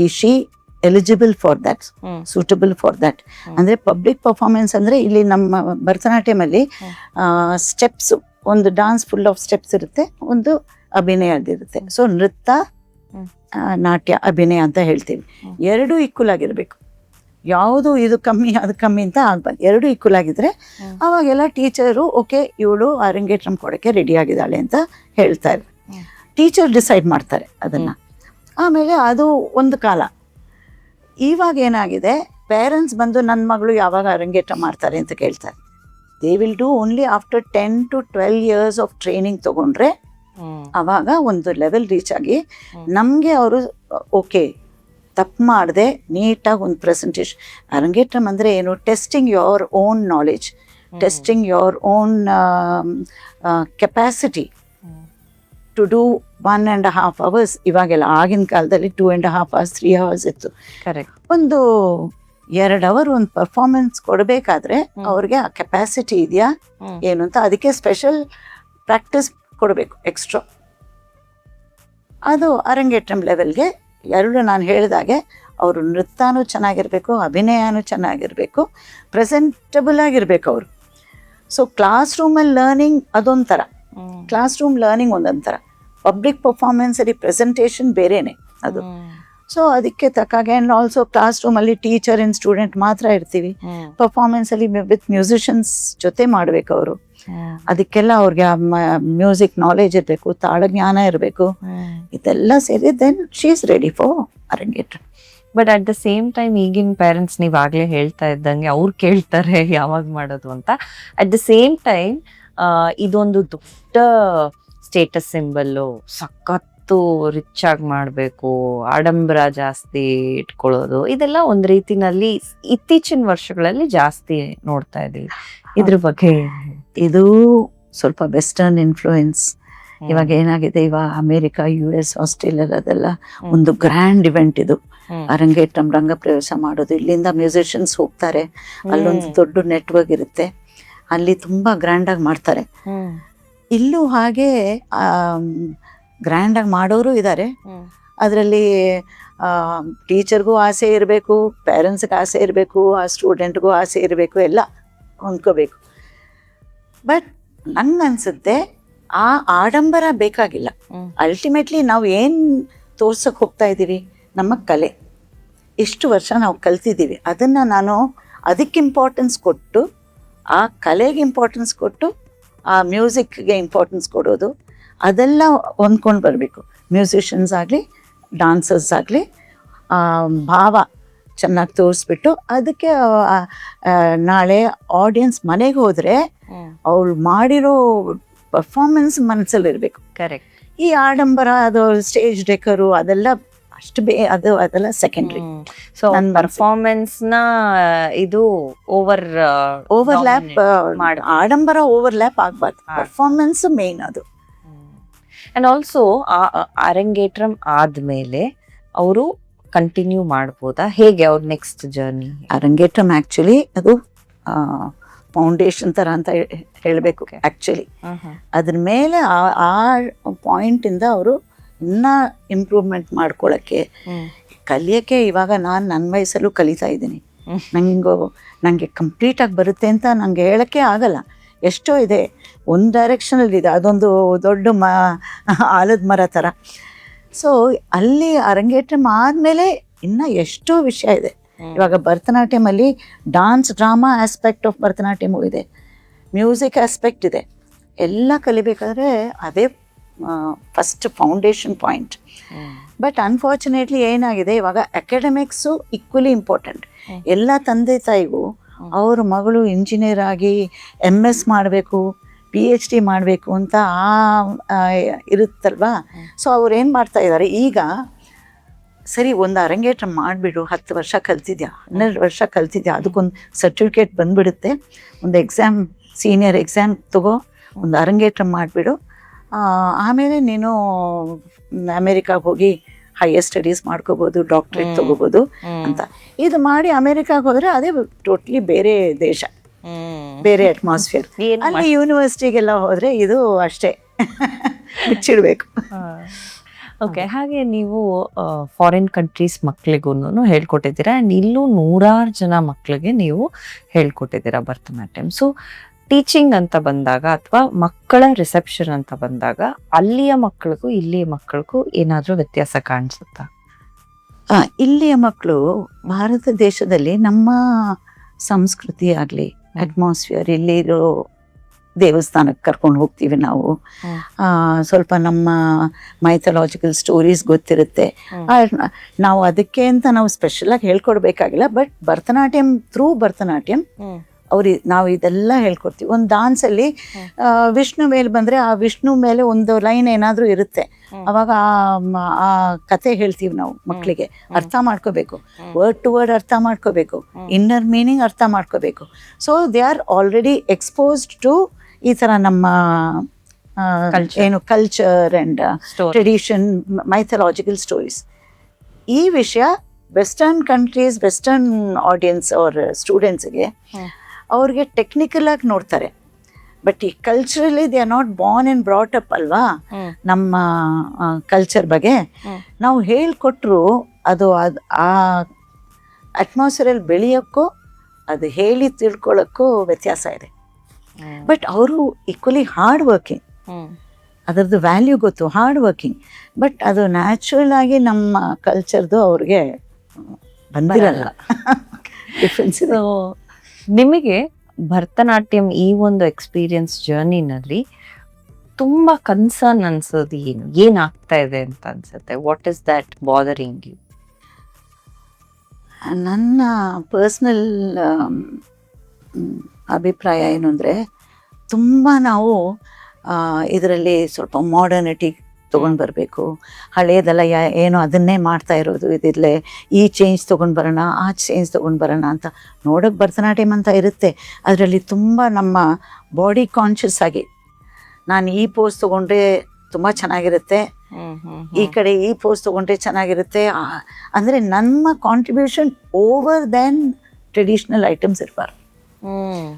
ಈ she eligible for that, suitable for that. ಅಂದ್ರೆ ಪಬ್ಲಿಕ್ ಪರ್ಫಾರ್ಮೆನ್ಸ್ ಅಂದ್ರೆ ಇಲ್ಲಿ ನಮ್ಮ ಭರತನಾಟ್ಯಂ ಅಲ್ಲಿ ಸ್ಟೆಪ್ಸ್, ಒಂದು ಡಾನ್ಸ್ ಫುಲ್ ಆಫ್ ಸ್ಟೆಪ್ಸ್ ಇರುತ್ತೆ, ಒಂದು ಅಭಿನಯದಿರುತ್ತೆ. ಸೊ ನೃತ್ಯ, ನಾಟ್ಯ, ಅಭಿನಯ ಅಂತ ಹೇಳ್ತೀವಿ. ಎರಡೂ ಈಕ್ವಲ್ ಆಗಿರ್ಬೇಕು. ಯಾವುದು ಇದು ಕಮ್ಮಿ ಅದು ಕಮ್ಮಿ ಅಂತ ಆಗ್ಬಾರ್ದು. ಎರಡು ಈಕ್ವಲ್ ಆಗಿದ್ರೆ ಅವಾಗೆಲ್ಲ ಟೀಚರು ಓಕೆ ಇವಳು ಅರಂಗೇಟ್ರಂ ಕೊಡೋಕ್ಕೆ ರೆಡಿ ಆಗಿದ್ದಾಳೆ ಅಂತ ಹೇಳ್ತಾರೆ. ಟೀಚರ್ ಡಿಸೈಡ್ ಮಾಡ್ತಾರೆ ಅದನ್ನ. ಆಮೇಲೆ ಅದು ಒಂದು ಕಾಲ. ಇವಾಗ ಏನಾಗಿದೆ, ಪೇರೆಂಟ್ಸ್ ಬಂದು ನನ್ನ ಮಗಳು ಯಾವಾಗ ಅರಂಗೇಟ್ರ ಮಾಡ್ತಾರೆ ಅಂತ ಕೇಳ್ತಾರೆ. They will do only after 10 to 12 years of training ತಗೊಂಡ್ರೆ ಅವಾಗ ಒಂದು ಲೆವೆಲ್ ರೀಚ್ ಆಗಿ ನಮಗೆ ಅವರು ಓಕೆ ತಪ್ಪು ಮಾಡದೆ ನೀಟಾಗಿ ಒಂದು ಪ್ರೆಸೆಂಟೇಷನ್. ಅರಂಗೇಟ್ರಂ ಅಂದರೆ ಏನು? Testing your own knowledge, testing your own capacity to do 1.5 hours. ಇವಾಗೆಲ್ಲ ಆಗಿನ ಕಾಲದಲ್ಲಿ 2.5 hours 3 hours ಇತ್ತು. ಕರೆಕ್ಟ್. ಒಂದು 2 hour ಒಂದು ಪರ್ಫಾರ್ಮೆನ್ಸ್ ಕೊಡಬೇಕಾದ್ರೆ ಅವ್ರಿಗೆ ಆ ಕೆಪಾಸಿಟಿ ಇದೆಯಾ ಏನು ಅಂತ, ಅದಕ್ಕೆ ಸ್ಪೆಷಲ್ ಪ್ರಾಕ್ಟೀಸ್ ಕೊಡಬೇಕು ಎಕ್ಸ್ಟ್ರಾ. ಅದು ಅರಂಗೇಟ್ರಂ ಲೆವೆಲ್ಗೆ ಎರಡು ನಾನು ಹೇಳಿದಾಗೆ ಅವರು ನೃತ್ಯನೂ ಚೆನ್ನಾಗಿರಬೇಕು, ಅಭಿನಯನೂ ಚೆನ್ನಾಗಿರಬೇಕು, ಪ್ರೆಸೆಂಟಬಲ್ ಆಗಿರಬೇಕು ಅವರು. ಸೊ ಕ್ಲಾಸ್ ರೂಮಲ್ಲಿ ಲರ್ನಿಂಗ್ ಅದೊಂಥರ, ಕ್ಲಾಸ್ ರೂಮ್ ಲರ್ನಿಂಗ್ ಒಂದೊಂಥರ, ಪಬ್ಲಿಕ್ ಪರ್ಫಾರ್ಮೆನ್ಸಲ್ಲಿ ಪ್ರೆಸೆಂಟೇಷನ್ ಬೇರೆನೆ ಅದು. ಸೊ ಅದಕ್ಕೆ ತಕ್ಕಾಗೆ ಆ್ಯಂಡ್ ಆಲ್ಸೋ ಕ್ಲಾಸ್ ರೂಮಲ್ಲಿ ಟೀಚರ್ ಆ್ಯಂಡ್ ಸ್ಟೂಡೆಂಟ್ ಮಾತ್ರ ಇರ್ತೀವಿ. ಪರ್ಫಾರ್ಮೆನ್ಸಲ್ಲಿ ವಿತ್ ಮ್ಯೂಸಿಷಿಯನ್ಸ್ ಜೊತೆ ಮಾಡಬೇಕು ಅವರು. ಅದಕ್ಕೆಲ್ಲ ಅವ್ರಿಗೆ ಮ್ಯೂಸಿಕ್ ನಾಲೆಜ್ ಇರಬೇಕು, ತಾಳಜ್ಞಾನ ಇರಬೇಕು, ಇದೆಲ್ಲ ಸೇರಿ then she is ready for Arangetram. But at the same time ಈಗಿನ ಪೇರೆಂಟ್ಸ್ ನೀವು ಆಗ್ಲೇ ಹೇಳ್ತಾ ಇದ್ದಂಗೆ ಅವ್ರು ಕೇಳ್ತಾರೆ ಯಾವಾಗ ಮಾಡೋದು ಅಂತ. ಅಟ್ ದ ಸೇಮ್ ಟೈಮ್ ಇದೊಂದು ದೊಡ್ಡ ಸ್ಟೇಟಸ್ ಸಿಂಬಲ್ಲು, ಸಖತ್ತು ರಿಚ್ ಆಗಿ ಮಾಡಬೇಕು, ಆಡಂಬರ ಜಾಸ್ತಿ ಇಟ್ಕೊಳ್ಳೋದು, ಇದೆಲ್ಲ ಒಂದು ರೀತಿನಲ್ಲಿ ಇತ್ತೀಚಿನ ವರ್ಷಗಳಲ್ಲಿ ಜಾಸ್ತಿ ನೋಡ್ತಾ ಇದೀವಿ. ಇದ್ರ ಬಗ್ಗೆ ಇದು ಸ್ವಲ್ಪ ವೆಸ್ಟರ್ನ್ ಇನ್ಫ್ಲೂಯೆನ್ಸ್. ಇವಾಗ ಏನಾಗಿದೆ, ಇವಾಗ ಅಮೇರಿಕಾ, US, ಆಸ್ಟ್ರೇಲಿಯಾ ಅದೆಲ್ಲ ಒಂದು ಗ್ರ್ಯಾಂಡ್ ಇವೆಂಟ್ ಇದು ಅರಂಗೇಟ್ರಂ, ರಂಗಪ್ರವೇಶ ಮಾಡೋದು. ಇಲ್ಲಿಂದ ಮ್ಯೂಸಿಷಿಯನ್ಸ್ ಹೋಗ್ತಾರೆ, ಅಲ್ಲೊಂದು ದೊಡ್ಡ ನೆಟ್ವರ್ಕ್ ಇರುತ್ತೆ, ಅಲ್ಲಿ ತುಂಬಾ ಗ್ರ್ಯಾಂಡ್ ಆಗಿ ಮಾಡ್ತಾರೆ. ಇಲ್ಲೂ ಹಾಗೆ ಗ್ರ್ಯಾಂಡ್ ಆಗಿ ಮಾಡೋರು ಇದ್ದಾರೆ. ಅದರಲ್ಲಿ ಟೀಚರ್ಗೂ ಆಸೆ ಇರಬೇಕು, ಪೇರೆಂಟ್ಸ್ಗೆ ಆಸೆ ಇರಬೇಕು, ಆ ಸ್ಟೂಡೆಂಟ್ಗೂ ಆಸೆ ಇರಬೇಕು, ಎಲ್ಲ ಹೊಂದ್ಕೋಬೇಕು. ಬಟ್ ನಂಗನ್ಸುತ್ತೆ ಆ ಆಡಂಬರ ಬೇಕಾಗಿಲ್ಲ. ಅಲ್ಟಿಮೇಟ್ಲಿ ನಾವು ಏನು ತೋರ್ಸಕ್ಕೆ ಹೋಗ್ತಾ ಇದ್ದೀವಿ, ನಮ್ಮ ಕಲೆ. ಇಷ್ಟು ವರ್ಷ ನಾವು ಕಲ್ತಿದ್ದೀವಿ, ಅದನ್ನು ನಾನು ಅದಕ್ಕೆ ಇಂಪಾರ್ಟೆನ್ಸ್ ಕೊಟ್ಟು, ಆ ಕಲೆಗೆ ಇಂಪಾರ್ಟೆನ್ಸ್ ಕೊಟ್ಟು, ಆ ಮ್ಯೂಸಿಕ್ಗೆ ಇಂಪಾರ್ಟೆನ್ಸ್ ಕೊಡೋದು, ಅದೆಲ್ಲ ಹೊಂದ್ಕೊಂಡು ಬರಬೇಕು. ಮ್ಯೂಸಿಷಿಯನ್ಸ್ ಆಗಲಿ, ಡಾನ್ಸರ್ಸ್ ಆಗಲಿ, ಭಾವ ಚೆನ್ನಾಗಿ ತೋರಿಸ್ಬಿಟ್ಟು ಅದಕ್ಕೆ ನಾಳೆ ಆಡಿಯನ್ಸ್ ಮನೆಗೆ ಹೋದರೆ ಅವ್ರು ಮಾಡಿರೋ ಪರ್ಫಾರ್ಮೆನ್ಸ್ ಮನಸ್ಸಲ್ಲಿರಬೇಕು. ಕರೆಕ್ಟ್. ಈ ಆಡಂಬರ, ಅದು ಸ್ಟೇಜ್ ಡೆಕರು ಅದೆಲ್ಲ ಅಷ್ಟು ಅದೆಲ್ಲ ಸೆಕೆಂಡ್ರಿ. ಸೊ ಪರ್ಫಾರ್ಮೆನ್ಸ್ ನ ಇದು ಓವರ್ಲ್ಯಾಪ್ ಆಡಂಬರ ಓವರ್ಲ್ಯಾಪ್ ಆಗ್ಬಾರ್ದು, ಪರ್ಫಾರ್ಮೆನ್ಸ್ ಮೇನ್ ಅದು. ಅಂಡ್ ಆಲ್ಸೋ ಅರಂಗೇಟ್ರಂ ಆದ್ಮೇಲೆ ಅವರು ಕಂಟಿನ್ಯೂ ಮಾಡ್ಬೋದಾ, ಹೇಗೆ ಅವ್ರ ನೆಕ್ಸ್ಟ್ ಜರ್ನಿ? ಅರಂಗೇಟ್ರಂ ಆಕ್ಚುಲಿ ಅದು ಫೌಂಡೇಶನ್ ತರ ಅಂತ ಹೇಳಬೇಕು ಆಕ್ಚುಲಿ. ಅದ್ರ ಮೇಲೆ ಆ ಪಾಯಿಂಟಿಂದ ಅವರು ಇನ್ನೂ ಇಂಪ್ರೂವ್ಮೆಂಟ್ ಮಾಡ್ಕೊಳ್ಳೋಕ್ಕೆ, ಕಲಿಯೋಕ್ಕೆ. ಇವಾಗ ನಾನು ನನ್ನ ವಯಸ್ಸಲ್ಲೂ ಕಲಿತಾ ಇದ್ದೀನಿ. ನನಗೆ ಕಂಪ್ಲೀಟಾಗಿ ಬರುತ್ತೆ ಅಂತ ನನಗೆ ಹೇಳೋಕ್ಕೆ ಆಗಲ್ಲ. ಎಷ್ಟೋ ಇದೆ, ಒಂದು ಡೈರೆಕ್ಷನಲ್ಲಿ ಇದೆ, ಅದೊಂದು ದೊಡ್ಡ ಆಲದ ಮರ ಥರ. ಸೊ ಅಲ್ಲಿ ಅರಂಗೇಟ್ರಂ ಆದಮೇಲೆ ಇನ್ನೂ ಎಷ್ಟೋ ವಿಷಯ ಇದೆ. ಇವಾಗ ಭರತನಾಟ್ಯಮಲ್ಲಿ ಡಾನ್ಸ್ ಡ್ರಾಮಾ ಆಸ್ಪೆಕ್ಟ್ ಆಫ್ ಭರತನಾಟ್ಯಮು ಇದೆ, ಮ್ಯೂಸಿಕ್ ಆಸ್ಪೆಕ್ಟ್ ಇದೆ. ಎಲ್ಲ ಕಲಿಬೇಕಾದ್ರೆ ಅದೇ first foundation point. But unfortunately ಏನಾಗಿದೆ, ಇವಾಗ ಅಕಾಡೆಮಿಕ್ಸು ಈಕ್ವಲಿ ಇಂಪಾರ್ಟೆಂಟ್. ಎಲ್ಲ ತಂದೆ ತಾಯಿಗೂ ಅವ್ರ ಮಗಳು ಇಂಜಿನಿಯರ್ ಆಗಿ MS ಮಾಡಬೇಕು, PhD ಮಾಡಬೇಕು ಅಂತ ಇರುತ್ತಲ್ವಾ. ಸೊ ಅವ್ರು ಏನು ಮಾಡ್ತಾ ಇದ್ದಾರೆ ಈಗ, ಸರಿ ಒಂದು ಅರಂಗೇಟ್ರ ಮಾಡಿಬಿಡು, 10 ವರ್ಷ ಕಲ್ತಿದ್ಯಾ, 12 ವರ್ಷ ಕಲ್ತಿದ್ಯಾ, ಅದಕ್ಕೊಂದು ಸರ್ಟಿಫಿಕೇಟ್ ಬಂದ್ಬಿಡುತ್ತೆ, ಒಂದು ಎಕ್ಸಾಮ್, ಸೀನಿಯರ್ ಎಕ್ಸಾಮ್ ತಗೋ, ಒಂದು ಅರಂಗೇಟ್ರ ಮಾಡಿಬಿಡು, ಆಮೇಲೆ ನೀನು ಅಮೇರಿಕಾಗೆ ಹೋಗಿ ಹೈಯರ್ ಸ್ಟಡೀಸ್ ಮಾಡ್ಕೋಬೋದು, ಡಾಕ್ಟ್ರೇಟ್ ತಗೋಬೋದು ಅಂತ. ಇದು ಮಾಡಿ ಅಮೇರಿಕಾಗೆ ಹೋದರೆ ಅದೇ ಟೋಟ್ಲಿ ಬೇರೆ ದೇಶ, ಬೇರೆ ಅಟ್ಮಾಸ್ಫಿಯರ್. ಅಲ್ಲಿ ಯೂನಿವರ್ಸಿಟಿಗೆಲ್ಲ ಹೋದರೆ ಇದು ಅಷ್ಟೇ ಬಿಚ್ಚಿಡ್ಬೇಕು. ಓಕೆ, ಹಾಗೆ ನೀವು ಫಾರಿನ್ ಕಂಟ್ರೀಸ್ ಮಕ್ಕಳಿಗೂ ಹೇಳ್ಕೊಟ್ಟಿದ್ದೀರಾ, ಆ್ಯಂಡ್ ಇಲ್ಲೂ 100 ಜನ ಮಕ್ಕಳಿಗೆ ನೀವು ಹೇಳ್ಕೊಟ್ಟಿದ್ದೀರಾ ಭರತನಾಟ್ಯಂ. ಸೊ ಟೀಚಿಂಗ್ ಅಂತ ಬಂದಾಗ ಅಥವಾ ಮಕ್ಕಳ ರಿಸೆಪ್ಷನ್ ಅಂತ ಬಂದಾಗ ಅಲ್ಲಿಯ ಮಕ್ಕಳಿಗೂ ಇಲ್ಲಿಯ ಮಕ್ಕಳಿಗೂ ಏನಾದರೂ ವ್ಯತ್ಯಾಸ ಕಾಣಿಸುತ್ತಾ? ಇಲ್ಲಿಯ ಮಕ್ಕಳು ಭಾರತ ದೇಶದಲ್ಲಿ ನಮ್ಮ ಸಂಸ್ಕೃತಿ ಆಗಲಿ, ಅಟ್ಮಾಸ್ಫಿಯರ್, ಇಲ್ಲಿರೋ ದೇವಸ್ಥಾನಕ್ಕೆ ಕರ್ಕೊಂಡು ಹೋಗ್ತೀವಿ ನಾವು, ಸ್ವಲ್ಪ ನಮ್ಮ ಮೈಥಲಾಜಿಕಲ್ ಸ್ಟೋರೀಸ್ ಗೊತ್ತಿರುತ್ತೆ. ನಾವು ಅದಕ್ಕೆ ಅಂತ ನಾವು ಸ್ಪೆಷಲಾಗಿ ಹೇಳ್ಕೊಡ್ಬೇಕಾಗಿಲ್ಲ, ಬಟ್ ಭರತನಾಟ್ಯಂ ಥ್ರೂ ಭರತನಾಟ್ಯಂ ನಾವು ಇದೆಲ್ಲ ಹೇಳ್ಕೊಡ್ತೀವಿ. ಒಂದು ಡಾನ್ಸಲ್ಲಿ ವಿಷ್ಣು ಮೇಲೆ ಬಂದರೆ ಆ ವಿಷ್ಣು ಮೇಲೆ ಒಂದು ಲೈನ್ ಏನಾದರೂ ಇರುತ್ತೆ, ಅವಾಗ ಆ ಕತೆ ಹೇಳ್ತೀವಿ ನಾವು ಮಕ್ಕಳಿಗೆ. ಅರ್ಥ ಮಾಡ್ಕೋಬೇಕು, ವರ್ಡ್ ಟು ವರ್ಡ್ ಅರ್ಥ ಮಾಡ್ಕೋಬೇಕು, ಇನ್ನರ್ ಮೀನಿಂಗ್ ಅರ್ಥ ಮಾಡ್ಕೋಬೇಕು. So they are already exposed to ಈ ಥರ ನಮ್ಮ ಏನು culture and tradition, mythological stories. ಈ ವಿಷಯ ವೆಸ್ಟರ್ನ್ ಕಂಟ್ರೀಸ್, ವೆಸ್ಟರ್ನ್ ಆಡಿಯನ್ಸ್ ಅವ್ರ ಸ್ಟೂಡೆಂಟ್ಸ್ಗೆ ಅವ್ರಿಗೆ ಟೆಕ್ನಿಕಲ್ ಆಗಿ ನೋಡ್ತಾರೆ, ಬಟ್ ಈ culturally they are not Born and brought up ಅಲ್ವಾ. ನಮ್ಮ ಕಲ್ಚರ್ ಬಗ್ಗೆ ನಾವು ಹೇಳ್ಕೊಟ್ರು ಅದು ಆ ಅಟ್ಮಾಸ್ಫಿಯರಲ್ಲಿ ಬೆಳೆಯೋಕ್ಕೂ ಅದು ಹೇಳಿ ತಿಳ್ಕೊಳ್ಳೋಕ್ಕೂ ವ್ಯತ್ಯಾಸ ಇದೆ. ಬಟ್ ಅವರು ಈಕ್ವಲಿ ಹಾರ್ಡ್ ವರ್ಕಿಂಗ್, ಅದರದ್ದು ವ್ಯಾಲ್ಯೂ ಗೊತ್ತು, ಹಾರ್ಡ್ ವರ್ಕಿಂಗ್. ಬಟ್ ಅದು ನ್ಯಾಚುರಲ್ ಆಗಿ ನಮ್ಮ ಕಲ್ಚರ್ದು ಅವ್ರಿಗೆ ಬಂದಿರಲ್ಲ, ಡಿಫ್ರೆನ್ಸ್ ಇದೆ. ನಿಮಗೆ ಭರತನಾಟ್ಯಂ ಈ ಒಂದು ಎಕ್ಸ್ಪೀರಿಯನ್ಸ್ ಜರ್ನಿನಲ್ಲಿ ತುಂಬಾ ಕನ್ಸರ್ನ್ ಅನ್ಸೋದು ಏನಾಗ್ತಾ ಇದೆ ಅಂತ ಅನ್ಸುತ್ತೆ? What is that bothering you? ನನ್ನ ಪರ್ಸ್ನಲ್ ಅಭಿಪ್ರಾಯ ಏನು ಅಂದರೆ, ತುಂಬ ನಾವು ಇದರಲ್ಲಿ ಸ್ವಲ್ಪ ಮಾಡರ್ನಿಟಿ ತೊಗೊಂಡು ಬರಬೇಕು, ಹಳೆಯದೆಲ್ಲ ಏನೋ ಅದನ್ನೇ ಮಾಡ್ತಾ ಇರೋದು, ಇದಿರಲೇ ಈ ಚೇಂಜ್ ತೊಗೊಂಡು ಬರೋಣ, ಆ ಚೇಂಜ್ ತೊಗೊಂಡು ಬರೋಣ ಅಂತ. ನೋಡೋಕ್ಕೆ ಭರತನಾಟ್ಯಂ ಅಂತ ಇರುತ್ತೆ, ಅದರಲ್ಲಿ ತುಂಬ ನಮ್ಮ ಬಾಡಿ ಕಾನ್ಷಿಯಸ್ ಆಗಿ ನಾನು ಈ ಪೋಸ್ ತೊಗೊಂಡ್ರೆ ತುಂಬ ಚೆನ್ನಾಗಿರುತ್ತೆ, ಈ ಕಡೆ ಈ ಪೋಸ್ ತೊಗೊಂಡ್ರೆ ಚೆನ್ನಾಗಿರುತ್ತೆ, ಅಂದರೆ ನಮ್ಮ contribution over then traditional items ಇರಬಾರ್ದು.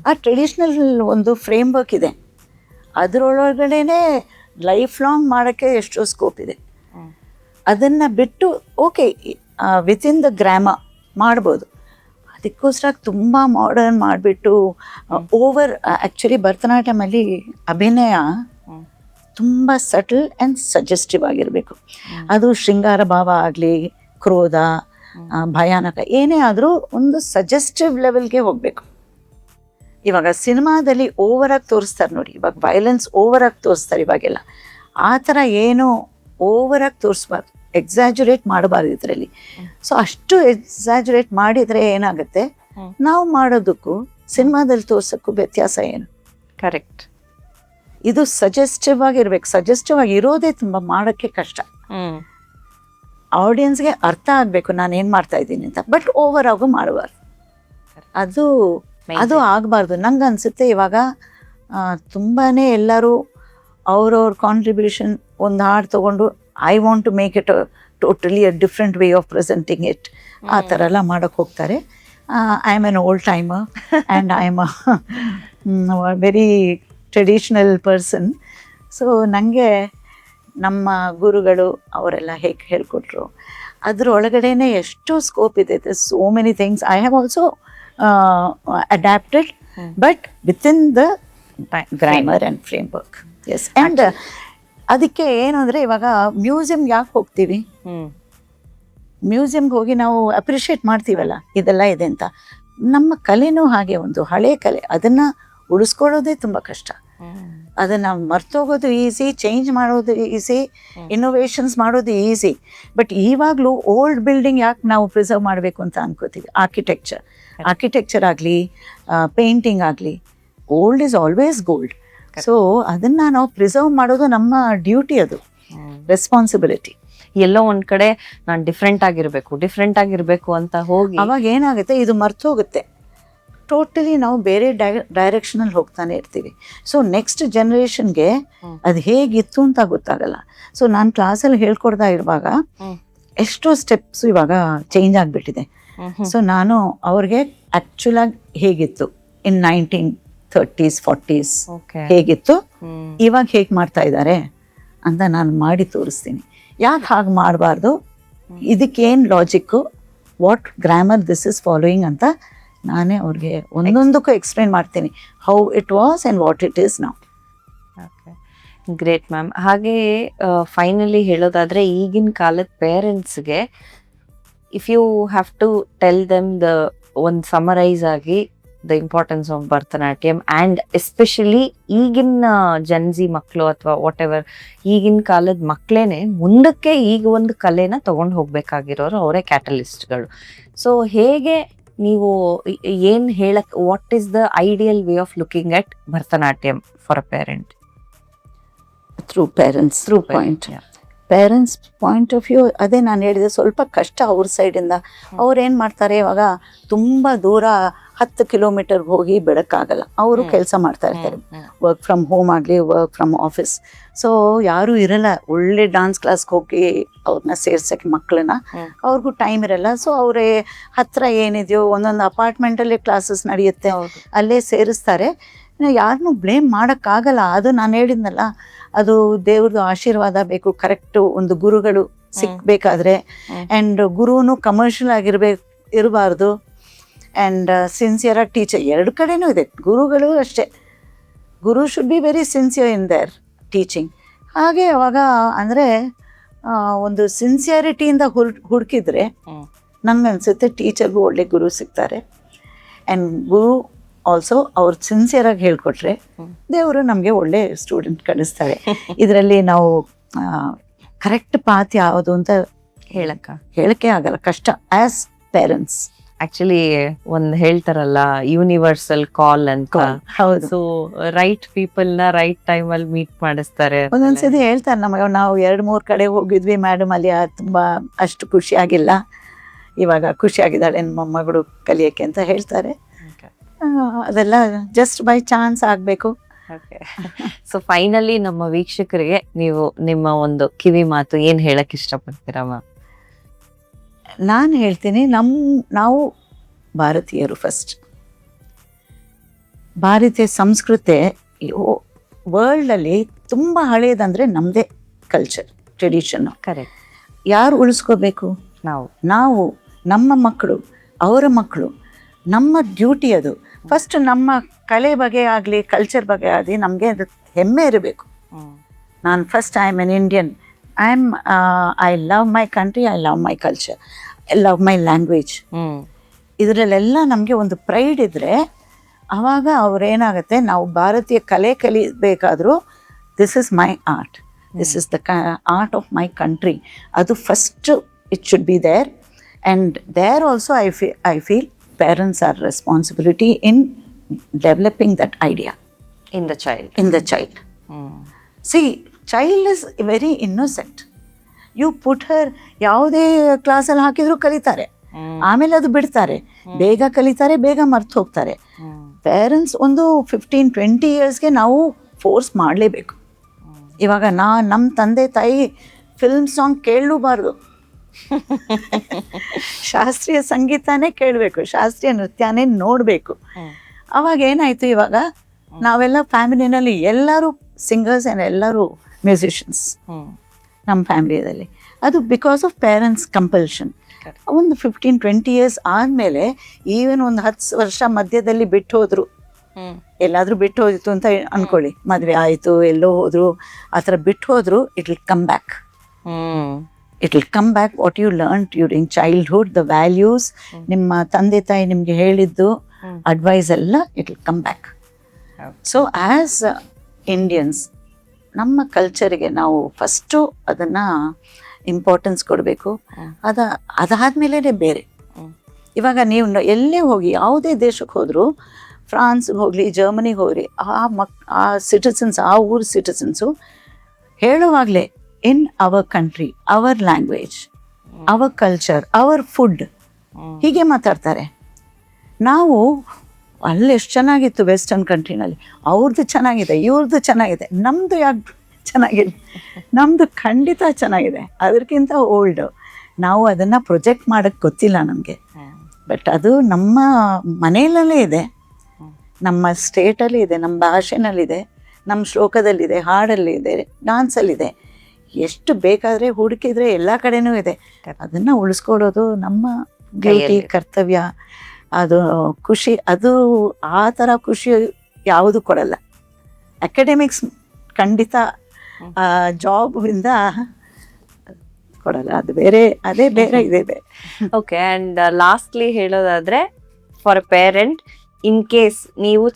ಆ ಟ್ರೆಡಿಷ್ನಲ್ ಒಂದು ಫ್ರೇಮ್ ವರ್ಕ್ ಇದೆ, ಅದರೊಳಗಡೆನೆ ಲೈಫ್ ಲಾಂಗ್ ಮಾಡೋಕ್ಕೆ ಎಷ್ಟೋ ಸ್ಕೋಪ್ ಇದೆ. ಅದನ್ನು ಬಿಟ್ಟು ಓಕೆ ವಿತಿನ್ ದ ಗ್ರಾಮರ್ ಮಾಡ್ಬೋದು, ಅದಕ್ಕೋಸ್ಕರ ತುಂಬ ಮಾಡರ್ನ್ ಮಾಡಿಬಿಟ್ಟು ಓವರ್. ಆ್ಯಕ್ಚುಲಿ ಭರತನಾಟ್ಯಮಲ್ಲಿ ಅಭಿನಯ ತುಂಬ ಸಟಲ್ ಆ್ಯಂಡ್ ಸಜೆಸ್ಟಿವ್ ಆಗಿರಬೇಕು. ಅದು ಶೃಂಗಾರ ಭಾವ ಆಗಲಿ, ಕ್ರೋಧ, ಭಯಾನಕ ಏನೇ ಆದರೂ ಒಂದು ಸಜೆಸ್ಟಿವ್ ಲೆವೆಲ್ಗೆ ಹೋಗಬೇಕು. ಇವಾಗ ಸಿನಿಮಾದಲ್ಲಿ ಓವರಾಗಿ ತೋರಿಸ್ತಾರೆ ನೋಡಿ, ಇವಾಗ ವೈಲೆನ್ಸ್ ಓವರಾಗಿ ತೋರಿಸ್ತಾರೆ ಇವಾಗೆಲ್ಲ, ಆ ಥರ ಏನು ಓವರಾಗಿ ತೋರಿಸ್ಬಾರ್ದು, ಎಕ್ಸಾಜುರೇಟ್ ಮಾಡಬಾರ್ದು ಇದರಲ್ಲಿ. ಸೊ ಅಷ್ಟು ಎಕ್ಸಾಜುರೇಟ್ ಮಾಡಿದರೆ ಏನಾಗುತ್ತೆ, ನಾವು ಮಾಡೋದಕ್ಕೂ ಸಿನಿಮಾದಲ್ಲಿ ತೋರ್ಸೋಕ್ಕೂ ವ್ಯತ್ಯಾಸ ಏನು? ಕರೆಕ್ಟ್. ಇದು ಸಜೆಸ್ಟಿವ್ ಆಗಿರ್ಬೇಕು. ಸಜೆಸ್ಟಿವ್ ಆಗಿ ಇರೋದೇ ತುಂಬ ಮಾಡೋಕ್ಕೆ ಕಷ್ಟ, ಆಡಿಯನ್ಸ್ಗೆ ಅರ್ಥ ಆಗಬೇಕು ನಾನು ಏನು ಮಾಡ್ತಾ ಇದ್ದೀನಿ ಅಂತ. ಬಟ್ ಓವರ್ ಆಗು ಮಾಡಬಾರ್ದು, ಅದು ಆಗಬಾರ್ದು. ನಂಗೆ ಅನಿಸುತ್ತೆ ಇವಾಗ ತುಂಬಾ ಎಲ್ಲರೂ ಅವ್ರವ್ರ ಕಾಂಟ್ರಿಬ್ಯೂಷನ್ ಒಂದು ಹಾಡು ತೊಗೊಂಡು I want to make it totally a different way of presenting it, ಆ ಥರ ಎಲ್ಲ ಮಾಡೋಕ್ಕೆ ಹೋಗ್ತಾರೆ. I am an old timer and I am a very traditional person. So ನನಗೆ ನಮ್ಮ ಗುರುಗಳು ಅವರೆಲ್ಲ ಹೇಗೆ ಹೇಳ್ಕೊಟ್ರು ಅದರೊಳಗಡೆನೆ ಎಷ್ಟೋ ಸ್ಕೋಪ್ ಇದೆ. So many things I have also adapted, but within the grammar and framework. Yes. And ಅದಕ್ಕೆ ಏನು ಅಂದರೆ, ಇವಾಗ ಮ್ಯೂಸಿಯಮ್ಗೆ ಯಾಕೆ ಹೋಗ್ತೀವಿ? ಮ್ಯೂಸಿಯಮ್ಗೆ ಹೋಗಿ ನಾವು ಅಪ್ರಿಷಿಯೇಟ್ ಮಾಡ್ತೀವಲ್ಲ, ಇದೆಲ್ಲ ಇದೆ ಅಂತ. ನಮ್ಮ ಕಲೆನೂ ಹಾಗೆ, ಒಂದು ಹಳೆ ಕಲೆ, ಅದನ್ನು ಉಳಿಸ್ಕೊಳ್ಳೋದೇ ತುಂಬ ಕಷ್ಟ. ಅದನ್ನು ಮರ್ತೋಗೋದು ಈಸಿ, ಚೇಂಜ್ ಮಾಡೋದು ಈಸಿ, ಇನ್ನೋವೇಷನ್ಸ್ ಮಾಡೋದು ಈಸಿ. ಬಟ್ ಇವಾಗಲೂ ಓಲ್ಡ್ ಬಿಲ್ಡಿಂಗ್ ಯಾಕೆ ನಾವು ಪ್ರಿಸರ್ವ್ ಮಾಡಬೇಕು ಅಂತ ಅನ್ಕೋತೀವಿ. ಆರ್ಕಿಟೆಕ್ಚರ್ ಆಗಲಿ, ಪೇಂಟಿಂಗ್ ಆಗಲಿ, old is always gold. So ಅದನ್ನ ನಾವು ಪ್ರಿಸರ್ವ್ ಮಾಡೋದು ನಮ್ಮ ಡ್ಯೂಟಿ, ಅದು ರೆಸ್ಪಾನ್ಸಿಬಿಲಿಟಿ. ಎಲ್ಲೋ ಒಂದ್ ಕಡೆ ನಾನ್ ಡಿಫ್ರೆಂಟ್ ಆಗಿರ್ಬೇಕು ಅಂತ ಹೋಗಿ ಅವಾಗ ಏನಾಗುತ್ತೆ, ಇದು ಮರ್ತು ಹೋಗುತ್ತೆ, ಟೋಟಲಿ ನಾವು ಬೇರೆ ಡೈರೆಕ್ಷನ್ ಅಲ್ಲಿ ಹೋಗ್ತಾನೆ ಇರ್ತೀವಿ. ಸೊ ನೆಕ್ಸ್ಟ್ ಜನರೇಷನ್ಗೆ ಅದು ಹೇಗಿತ್ತು ಅಂತ ಗೊತ್ತಾಗಲ್ಲ. ಸೊ ನಾನು ಕ್ಲಾಸಲ್ಲಿ ಹೇಳ್ಕೊಡ್ತಾ ಇರುವಾಗ ಎಷ್ಟೋ ಸ್ಟೆಪ್ಸ್ ಇವಾಗ ಚೇಂಜ್ ಆಗಿಬಿಟ್ಟಿದೆ. ಸೊ ನಾನು ಅವ್ರಿಗೆ ಆಕ್ಚುಲ್ ಆಗಿ ಹೇಗಿತ್ತು ಇನ್ 1930s 40s ಹೇಗಿತ್ತು, ಇವಾಗ ಹೇಗೆ ಮಾಡ್ತಾ ಇದ್ದಾರೆ ಅಂತ ನಾನು ಮಾಡಿ ತೋರಿಸ್ತೀನಿ. ಯಾಕೆ ಹಾಗೆ ಮಾಡಬಾರ್ದು, ಇದಕ್ಕೇನು logic, what grammar this is following ಅಂತ ನಾನೇ ಅವ್ರಿಗೆ ಒಂದೊಂದಕ್ಕೂ ಎಕ್ಸ್ಪ್ಲೈನ್ ಮಾಡ್ತೀನಿ, how it was and what it is now. Great ma'am. ಹಾಗೆ ಫೈನಲಿ ಹೇಳೋದಾದ್ರೆ ಈಗಿನ ಕಾಲದ ಪೇರೆಂಟ್ಸ್ಗೆ if you have to tell them ಒಂದು ಸಮರೈಸ್ ಆಗಿ the importance of Bharatanatyam and especially ಈಗಿನ ಜನ್ಜಿ ಮಕ್ಕಳು ಅಥವಾ ವಾಟ್ ಎವರ್ ಈಗಿನ ಕಾಲದ ಮಕ್ಕಳೇನೆ ಮುಂದಕ್ಕೆ ಈಗ ಒಂದು ಕಲೆನ ತಗೊಂಡು ಹೋಗ್ಬೇಕಾಗಿರೋರು ಅವರೇ ಕ್ಯಾಟಲಿಸ್ಟ್ಗಳು. ಸೊ ಹೇಗೆ ನೀವು ಏನ್ ಹೇಳಕ್, what is the ideal way of looking at Bharatanatyam for a parent? Through parents point of view. ಅದೇ ನಾನು ಹೇಳಿದೆ, ಸ್ವಲ್ಪ ಕಷ್ಟ ಅವ್ರ ಸೈಡಿಂದ. ಅವ್ರು ಏನು ಮಾಡ್ತಾರೆ, ಇವಾಗ ತುಂಬ ದೂರ 10 ಕಿಲೋಮೀಟರ್ಗೆ ಹೋಗಿ ಬಿಡೋಕ್ಕಾಗಲ್ಲ, ಅವರು ಕೆಲಸ ಮಾಡ್ತಾ ಇರ್ತಾರೆ, ವರ್ಕ್ ಫ್ರಮ್ ಹೋಮ್ ಆಗಲಿ ವರ್ಕ್ ಫ್ರಮ್ ಆಫೀಸ್. ಸೊ ಯಾರೂ ಇರಲ್ಲ ಒಳ್ಳೆ ಡಾನ್ಸ್ ಕ್ಲಾಸ್ಗೆ ಹೋಗಿ ಅವ್ರನ್ನ ಸೇರ್ಸೋಕ್ಕೆ ಮಕ್ಕಳನ್ನ, ಅವ್ರಿಗೂ ಟೈಮ್ ಇರಲ್ಲ. ಸೊ ಅವರೇ ಹತ್ತಿರ ಏನಿದೆಯೋ ಒಂದೊಂದು ಅಪಾರ್ಟ್ಮೆಂಟಲ್ಲೇ ಕ್ಲಾಸಸ್ ನಡೆಯುತ್ತೆ, ಅಲ್ಲೇ ಸೇರಿಸ್ತಾರೆ. ಯಾರನ್ನೂ ಬ್ಲೇಮ್ ಮಾಡೋಕ್ಕಾಗಲ್ಲ. ಅದು ನಾನು ಹೇಳಿದ್ನಲ್ಲ, ಅದು ದೇವ್ರದ್ದು ಆಶೀರ್ವಾದ ಬೇಕು. ಕರೆಕ್ಟು ಒಂದು ಗುರುಗಳು ಸಿಕ್ಬೇಕಾದ್ರೆ, ಆ್ಯಂಡ್ ಗುರುನು ಕಮರ್ಷಿಯಲ್ ಇರಬಾರ್ದು, ಆ್ಯಂಡ್ ಸಿನ್ಸಿಯರ್ ಆಗಿ ಟೀಚರ್. ಎರಡು ಕಡೆನೂ ಇದೆ, ಗುರುಗಳು ಅಷ್ಟೇ, guru should be very sincere in their teaching. ಹಾಗೆ ಅವಾಗ ಅಂದರೆ ಒಂದು ಸಿನ್ಸಿಯಾರಿಟಿಯಿಂದ ಹುಡುಕಿದ್ರೆ ನಂಗನ್ಸುತ್ತೆ ಟೀಚರ್ಗೂ ಒಳ್ಳೆ ಗುರು ಸಿಗ್ತಾರೆ. ಆ್ಯಂಡ್ ಗುರು ಆಲ್ಸೋ ಅವ್ರು ಸಿನ್ಸಿಯರಾಗಿ ಹೇಳ್ಕೊಟ್ರೆ ದೇವರು ನಮಗೆ ಒಳ್ಳೆ ಸ್ಟೂಡೆಂಟ್ ಕಳಿಸ್ತಾರೆ. ಇದರಲ್ಲಿ ನಾವು ಕರೆಕ್ಟ್ ಪಾತ್ ಯಾವುದು ಅಂತ ಹೇಳಕ್ಕೆ ಆಗಲ್ಲ, ಕಷ್ಟ ಆಸ್ ಪೇರೆಂಟ್ಸ್. ಆಕ್ಚುಲಿ ಒಂದ್ ಹೇಳ್ತಾರಲ್ಲ ಯೂನಿವರ್ಸಲ್ ಕಾಲ್ ಅಂತ. ಹೌದು. ಸೊ ರೈಟ್ ಪೀಪಲ್ ನ ರೈಟ್ ಟೈಮ್ ಅಲ್ಲಿ ಮೀಟ್ ಮಾಡಿಸ್ತಾರೆ. ಒಂದೊಂದ್ಸತಿ ಹೇಳ್ತಾರೆ ನಮಗೆ, ನಾವು 2-3 ಕಡೆ ಹೋಗಿದ್ವಿ ಮೇಡಮ್, ಅಲ್ಲಿ ತುಂಬಾ ಅಷ್ಟು ಖುಷಿ ಆಗಿಲ್ಲ, ಇವಾಗ ಖುಷಿ ಆಗಿದ್ದಾಳೆ ನನ್ನ ಮೊಮ್ಮಗಳು ಕಲಿಯಕ್ಕೆ ಅಂತ ಹೇಳ್ತಾರೆ. ಅದೆಲ್ಲ ಜಸ್ಟ್ ಬೈ ಚಾನ್ಸ್ ಆಗಬೇಕು. ಸೊ ಫೈನಲಿ ನಮ್ಮ ವೀಕ್ಷಕರಿಗೆ ನೀವು ನಿಮ್ಮ ಒಂದು ಕಿವಿ ಮಾತು ಏನ್ ಹೇಳಕ್ ಇಷ್ಟಪಡ್ತೀರಾ ಮ್ಯಾಮ್? ನಾನು ಹೇಳ್ತೀನಿ, ನಾವು ಭಾರತೀಯರು ಫಸ್ಟ್. ಭಾರತೀಯ ಸಂಸ್ಕೃತಿ ವರ್ಲ್ಡಲ್ಲಿ ತುಂಬ ಹಳೆಯದಂದರೆ ನಮ್ಮದೇ ಕಲ್ಚರ್, ಟ್ರೆಡಿಷನ್ನು. ಕರೆಕ್ಟ್. ಯಾರು ಉಳಿಸ್ಕೋಬೇಕು? ನಾವು ನಮ್ಮ ಮಕ್ಕಳು, ಅವರ ಮಕ್ಕಳು. ನಮ್ಮ ಡ್ಯೂಟಿ ಅದು. ಫಸ್ಟ್ ನಮ್ಮ ಕಲೆ ಬಗ್ಗೆ ಆಗಲಿ ಕಲ್ಚರ್ ಬಗ್ಗೆ ಆಗಲಿ ನಮಗೆ ಅದು ಹೆಮ್ಮೆ ಇರಬೇಕು. ನಾನು first I am an Indian, I love my country, I love my culture, I love my language. ಇದರಲ್ಲೆಲ್ಲ ನಮಗೆ ಒಂದು ಪ್ರೈಡ್ ಇದ್ದರೆ ಆವಾಗ ಅವ್ರೇನಾಗುತ್ತೆ, ನಾವು ಭಾರತೀಯ ಕಲೆ ಕಲಿಬೇಕಾದ್ರೂ this is my art, this is the art of my country. ಅದು first it should be there. And there also I feel parents are responsibility in developing that idea in the child. See, child is very innocent. You put her ಯಾವುದೇ ಕ್ಲಾಸಲ್ಲಿ ಹಾಕಿದ್ರು ಕಲಿತಾರೆ, ಆಮೇಲೆ ಅದು ಬಿಡ್ತಾರೆ, ಬೇಗ ಕಲಿತಾರೆ, ಬೇಗ ಮರ್ತು ಹೋಗ್ತಾರೆ. ಪೇರೆಂಟ್ಸ್ ಒಂದು 15-20 ಇಯರ್ಸ್ಗೆ ನಾವು ಫೋರ್ಸ್ ಮಾಡಲೇಬೇಕು. ಇವಾಗ ನಮ್ಮ ತಂದೆ ತಾಯಿ ಫಿಲ್ಮ್ ಸಾಂಗ್ ಕೇಳಲೂಬಾರ್ದು, ಶಾಸ್ತ್ರೀಯ ಸಂಗೀತನೇ ಕೇಳಬೇಕು, ಶಾಸ್ತ್ರೀಯ ನೃತ್ಯನೇ ನೋಡಬೇಕು. ಅವಾಗ ಏನಾಯಿತು, ಇವಾಗ ನಾವೆಲ್ಲ ಫ್ಯಾಮಿಲಿನಲ್ಲಿ ಎಲ್ಲರೂ ಸಿಂಗರ್ಸ್ ಆ್ಯಂಡ್ ಎಲ್ಲರೂ ಮ್ಯೂಸಿಷಿಯನ್ಸ್ ನಮ್ಮ ಫ್ಯಾಮಿಲಿಯಲ್ಲಿ. ಅದು ಬಿಕಾಸ್ ಆಫ್ ಪೇರೆಂಟ್ಸ್ ಕಂಪಲ್ಷನ್. ಒಂದು 15-20 ಇಯರ್ಸ್ ಆದಮೇಲೆ ಈವನ್ ಒಂದು 10 ವರ್ಷ ಮಧ್ಯದಲ್ಲಿ ಬಿಟ್ಟು ಹೋದ್ರು, ಎಲ್ಲಾದರೂ ಬಿಟ್ಟು ಹೋದಿತ್ತು ಅಂತ ಅಂದ್ಕೊಳ್ಳಿ, ಮದುವೆ ಆಯಿತು, ಎಲ್ಲೋ ಹೋದ್ರು, ಆ ಥರ ಬಿಟ್ಟು ಹೋದ್ರು, it will come back. It will come back what you learned during childhood, the values, ನಿಮ್ಮ ತಂದೆ ತಾಯಿ ನಿಮಗೆ ಹೇಳಿದ್ದು ಅಡ್ವೈಸ್ ಎಲ್ಲ it will come back. So as Indians ನಮ್ಮ ಕಲ್ಚರಿಗೆ ನಾವು ಫಸ್ಟು ಅದನ್ನು ಇಂಪಾರ್ಟೆನ್ಸ್ ಕೊಡಬೇಕು. ಅದಾದಮೇಲೆ ಬೇರೆ. ಇವಾಗ ನೀವು ಎಲ್ಲೇ ಹೋಗಿ ಯಾವುದೇ ದೇಶಕ್ಕೆ ಹೋದರೂ ಫ್ರಾನ್ಸ್ಗೆ ಹೋಗಲಿ, ಜರ್ಮನಿಗೆ ಹೋಗ್ರಿ, ಆ ಸಿಟಿಸನ್ಸ್, ಆ ಊರ್ ಸಿಟಿಸನ್ಸು ಹೇಳುವಾಗಲೇ ಇನ್ ಅವರ್ ಕಂಟ್ರಿ, ಅವರ್ ಲ್ಯಾಂಗ್ವೇಜ್, ಅವರ್ ಕಲ್ಚರ್, ಅವರ್ ಫುಡ್, ಹೀಗೆ ಮಾತಾಡ್ತಾರೆ. ನಾವು ಅಲ್ಲಿ ಎಷ್ಟು ಚೆನ್ನಾಗಿತ್ತು ವೆಸ್ಟರ್ನ್ ಕಂಟ್ರಿನಲ್ಲಿ, ಅವ್ರದ್ದು ಚೆನ್ನಾಗಿದೆ, ಇವ್ರದ್ದು ಚೆನ್ನಾಗಿದೆ, ನಮ್ಮದು ಯಾಕೆ ಚೆನ್ನಾಗಿದೆ? ನಮ್ಮದು ಖಂಡಿತ ಚೆನ್ನಾಗಿದೆ, ಅದಕ್ಕಿಂತ ಓಲ್ಡು. ನಾವು ಅದನ್ನು ಪ್ರೊಜೆಕ್ಟ್ ಮಾಡೋಕ್ಕೆ ಗೊತ್ತಿಲ್ಲ ನಮಗೆ. ಬಟ್ ಅದು ನಮ್ಮ ಮನೆಯಲ್ಲೇ ಇದೆ, ನಮ್ಮ ಸ್ಟೇಟಲ್ಲಿ ಇದೆ, ನಮ್ಮ ಭಾಷೆನಲ್ಲಿದೆ, ನಮ್ಮ ಶ್ಲೋಕದಲ್ಲಿದೆ, ಹಾಡಲ್ಲಿದೆ, ಡ್ಯಾನ್ಸಲ್ಲಿದೆ. ಎಷ್ಟು ಬೇಕಾದರೆ ಹುಡುಕಿದ್ರೆ ಎಲ್ಲ ಕಡೆನೂ ಇದೆ. ಅದನ್ನು ಉಳಿಸ್ಕೊಳ್ಳೋದು ನಮ್ಮ ಡ್ಯೂಟಿ, ಕರ್ತವ್ಯ. ಅದು ಖುಷಿ, ಅದು ಆ ಥರ ಖುಷಿ ಯಾವುದು ಕೊಡಲ್ಲ. ಅಕಾಡೆಮಿಕ್ಸ್ ಖಂಡಿತ ಜಾಬಿಂದ ಕೊಡಲ್ಲ, ಅದು ಬೇರೆ, ಅದೇ ಬೇರೆ, ಇದೆ ಬೇರೆ. ಓಕೆ. ಅಂಡ್ ಲಾಸ್ಟ್ಲಿ ಹೇಳೋದಾದ್ರೆ, for a parent, in case ನೀವು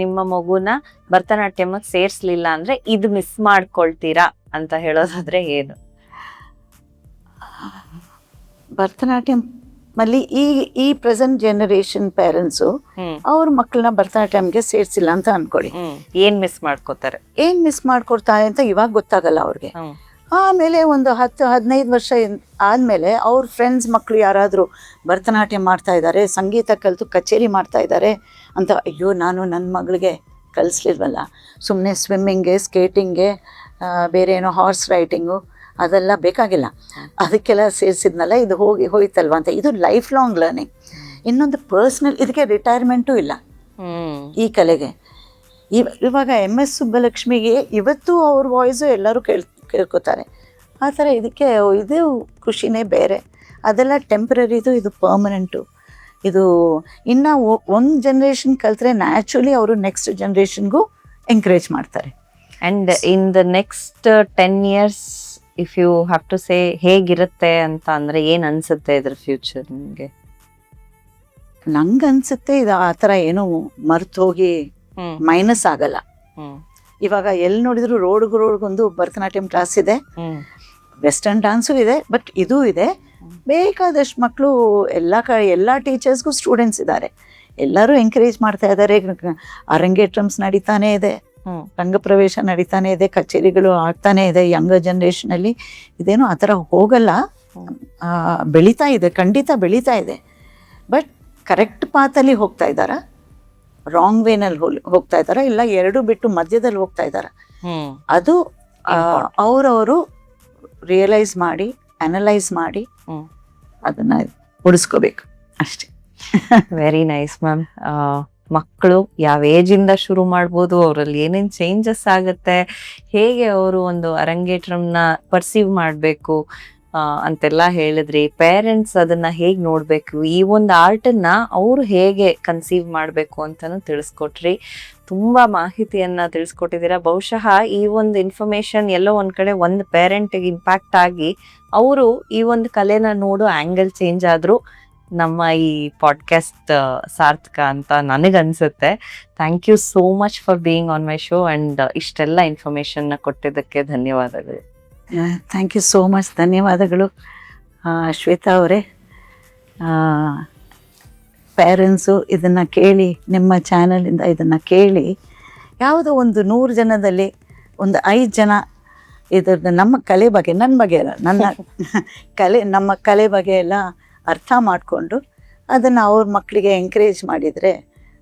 ನಿಮ್ಮ ಮಗುನ ಭರತನಾಟ್ಯಮಕ್ಕೆ ಸೇರಿಸ್ಲಿಲ್ಲ ಅಂದ್ರೆ ಇದು ಮಿಸ್ ಮಾಡ್ಕೊಳ್ತೀರಾ ಅಂತ ಹೇಳೋದಾದ್ರೆ ಏನು? ಭರತನಾಟ್ಯಂ ಅಲ್ಲಿ ಈ ಪ್ರೆಸೆಂಟ್ ಜನರೇಷನ್ ಪೇರೆಂಟ್ಸು ಅವ್ರ ಮಕ್ಕಳನ್ನ ಭರತನಾಟ್ಯಂಗೆ ಸೇರಿಸಿಲ್ಲ ಅಂತ ಅನ್ಕೊಳ್ಳಿ, ಏನ್ ಮಿಸ್ ಮಾಡ್ಕೊಡ್ತಾರೆ ಅಂತ ಇವಾಗ ಗೊತ್ತಾಗಲ್ಲ ಅವ್ರಿಗೆ. ಆಮೇಲೆ ಒಂದು 10-15 ವರ್ಷ ಆದಮೇಲೆ ಅವ್ರ ಫ್ರೆಂಡ್ಸ್ ಮಕ್ಕಳು ಯಾರಾದರೂ ಭರತನಾಟ್ಯ ಮಾಡ್ತಾ ಇದ್ದಾರೆ, ಸಂಗೀತ ಕಲಿತು ಕಚೇರಿ ಮಾಡ್ತಾ ಇದ್ದಾರೆ ಅಂತ, ಅಯ್ಯೋ ನಾನು ನನ್ನ ಮಗಳಿಗೆ ಕಲಿಸ್ಲಿಲ್ವಲ್ಲ, ಸುಮ್ಮನೆ ಸ್ವಿಮ್ಮಿಂಗ್ಗೆ, ಸ್ಕೇಟಿಂಗ್ಗೆ, ಬೇರೆ ಏನೋ ಹಾರ್ಸ್ ರೈಡಿಂಗು ಅದೆಲ್ಲ ಬೇಕಾಗಿಲ್ಲ, ಅದಕ್ಕೆಲ್ಲ ಸೇರಿಸಿದ್ನಲ್ಲ, ಇದು ಹೋಯ್ತಲ್ವ ಅಂತ. ಇದು ಲೈಫ್ ಲಾಂಗ್ ಲರ್ನಿಂಗ್. ಇನ್ನೊಂದು ಪರ್ಸ್ನಲ್, ಇದಕ್ಕೆ ರಿಟೈರ್ಮೆಂಟು ಇಲ್ಲ ಈ ಕಲೆಗೆ. ಇವಾಗ MS ಸುಬ್ಬಲಕ್ಷ್ಮಿಗೆ ಇವತ್ತು ಅವ್ರ ವಾಯ್ಸು ಎಲ್ಲರೂ ಕೇಳ್ಕೊತಾರೆ. ಆ ಥರ ಇದಕ್ಕೆ ಇದು ಖುಷಿನೇ ಬೇರೆ. ಅದೆಲ್ಲ ಟೆಂಪ್ರರಿದು, ಇದು ಪರ್ಮನೆಂಟು. ಇದು ಇನ್ನು ಒಂದು ಜನ್ರೇಷನ್ ಕಲ್ತ್ರೆ ನ್ಯಾಚುರಲಿ ಅವರು ನೆಕ್ಸ್ಟ್ ಜನ್ರೇಷನ್ಗೂ ಎಂಕರೇಜ್ ಮಾಡ್ತಾರೆ. And in the next 10 years if you have to say ಹೇಗಿರುತ್ತೆ ಅಂತ ಅಂದ್ರೆ ಏನ್ ಅನ್ಸುತ್ತೆ ಇದ್ರ ಫ್ಯೂಚರ್ ನಿಮ್ಗೆ? ನಂಗೆ ಅನ್ಸುತ್ತೆ ಇದು ಆ ಥರ ಏನೋ ಮರ್ತು ಹೋಗಿ ಮೈನಸ್ ಆಗಲ್ಲ. ಇವಾಗ ಎಲ್ಲಿ ನೋಡಿದ್ರು ರೋಡ್ಗೊಂದು ಭರತನಾಟ್ಯಂ ಕ್ಲಾಸ್ ಇದೆ, ವೆಸ್ಟರ್ನ್ ಡ್ಯಾನ್ಸು ಇದೆ, ಬಟ್ ಇದೂ ಇದೆ. ಬೇಕಾದಷ್ಟು ಮಕ್ಕಳು ಎಲ್ಲ ಟೀಚರ್ಸ್ಗೂ ಸ್ಟೂಡೆಂಟ್ಸ್ ಇದ್ದಾರೆ, ಎಲ್ಲರೂ ಎಂಕರೇಜ್ ಮಾಡ್ತಾ ಇದ್ದಾರೆ. ಅರಂಗೇಟ್ರಮ್ಸ್ ನಡೀತಾನೆ ಇದೆ, ರಂಗಪ್ರವೇಶ ನಡೀತಾನೆ ಇದೆ, ಕಚೇರಿಗಳು ಆಗ್ತಾನೆ ಇದೆ. ಯಂಗರ್ ಜನ್ರೇಷನಲ್ಲಿ ಇದೇನು ಆ ಥರ ಹೋಗಲ್ಲ, ಬೆಳೀತಾ ಇದೆ, ಖಂಡಿತ ಬೆಳೀತಾ ಇದೆ. ಬಟ್ ಕರೆಕ್ಟ್ ಪಾತಲ್ಲಿ ಹೋಗ್ತಾ ಇದ್ದಾರಾ, ರಾಂಗ್ ವೇನಲ್ಲಿ ಹೋಗ್ತಾ ಇದ್ದಾರಾ, ಇಲ್ಲ ಎರಡು ಬಿಟ್ಟು ಮಧ್ಯದಲ್ಲಿ ಹೋಗ್ತಾ ಇದ್ದಾರಾ, ಅದು ಅವರವರು ರಿಯಲೈಸ್ ಮಾಡಿ, ಅನಲೈಸ್ ಮಾಡಿ ಅದನ್ನ ಉಳಿಸ್ಕೋಬೇಕು ಅಷ್ಟೇ. Very nice ma'am. ಮಕ್ಕಳು ಯಾವ ಏಜ್ ಇಂದ ಶುರು ಮಾಡ್ಬೋದು, ಅವರಲ್ಲಿ ಏನೇನ್ ಚೇಂಜಸ್ ಆಗುತ್ತೆ, ಹೇಗೆ ಅವರು ಒಂದು ಅರಂಗೇಟ್ರಮ್ನ ಪರ್ಸೀವ್ ಮಾಡಬೇಕು ಅಂತೆಲ್ಲ ಹೇಳಿದ್ರಿ. ಪೇರೆಂಟ್ಸ್ ಅದನ್ನ ಹೇಗ್ ನೋಡ್ಬೇಕು, ಈ ಒಂದು ಆರ್ಟನ್ನ ಅವರು ಹೇಗೆ ಕನ್ಸೀವ್ ಮಾಡಬೇಕು ಅಂತಾನು ತಿಳಿಸ್ಕೊಟ್ರಿ. ತುಂಬಾ ಮಾಹಿತಿಯನ್ನ ತಿಳಿಸ್ಕೊಟ್ಟಿದ್ದೀರಾ. ಬಹುಶಃ ಈ ಒಂದು ಇನ್ಫಾರ್ಮೇಶನ್ ಎಲ್ಲೋ ಒಂದ್ ಕಡೆ ಒಂದು ಪೇರೆಂಟ್ಗೆ ಇಂಪ್ಯಾಕ್ಟ್ ಆಗಿ ಅವರು ಈ ಒಂದು ಕಲೆನ ನೋಡೋ ಆಂಗಲ್ ಚೇಂಜ್ ಆದ್ರೂ ನಮ್ಮ ಈ ಪಾಡ್ಕಾಸ್ಟ್ ಸಾರ್ಥಕ ಅಂತ ನನಗನ್ಸುತ್ತೆ. Thank you so much for being on my show and ಇಷ್ಟೆಲ್ಲ ಇನ್ಫಾರ್ಮೇಶನ್ ಕೊಟ್ಟಿದ್ದಕ್ಕೆ ಧನ್ಯವಾದಗಳು. Thank you so much. ಧನ್ಯವಾದಗಳು ಶ್ವೇತಾ ಅವರೇ. ಪೇರೆಂಟ್ಸು ಇದನ್ನು ಕೇಳಿ, ನಿಮ್ಮ ಚಾನಲಿಂದ ಇದನ್ನು ಕೇಳಿ, ಯಾವುದೋ ಒಂದು 100 ಜನದಲ್ಲಿ ಒಂದು 5 ಜನ ಇದ್ರದ್ದು ನಮ್ಮ ಕಲೆ ಬಗ್ಗೆ, ನನ್ನ ಬಗ್ಗೆ ಅಲ್ಲ, ನಮ್ಮ ಕಲೆ ಬಗ್ಗೆ ಎಲ್ಲ ಅರ್ಥ ಮಾಡಿಕೊಂಡು ಅದನ್ನು ಅವ್ರ ಮಕ್ಕಳಿಗೆ ಎಂಕರೇಜ್ ಮಾಡಿದರೆ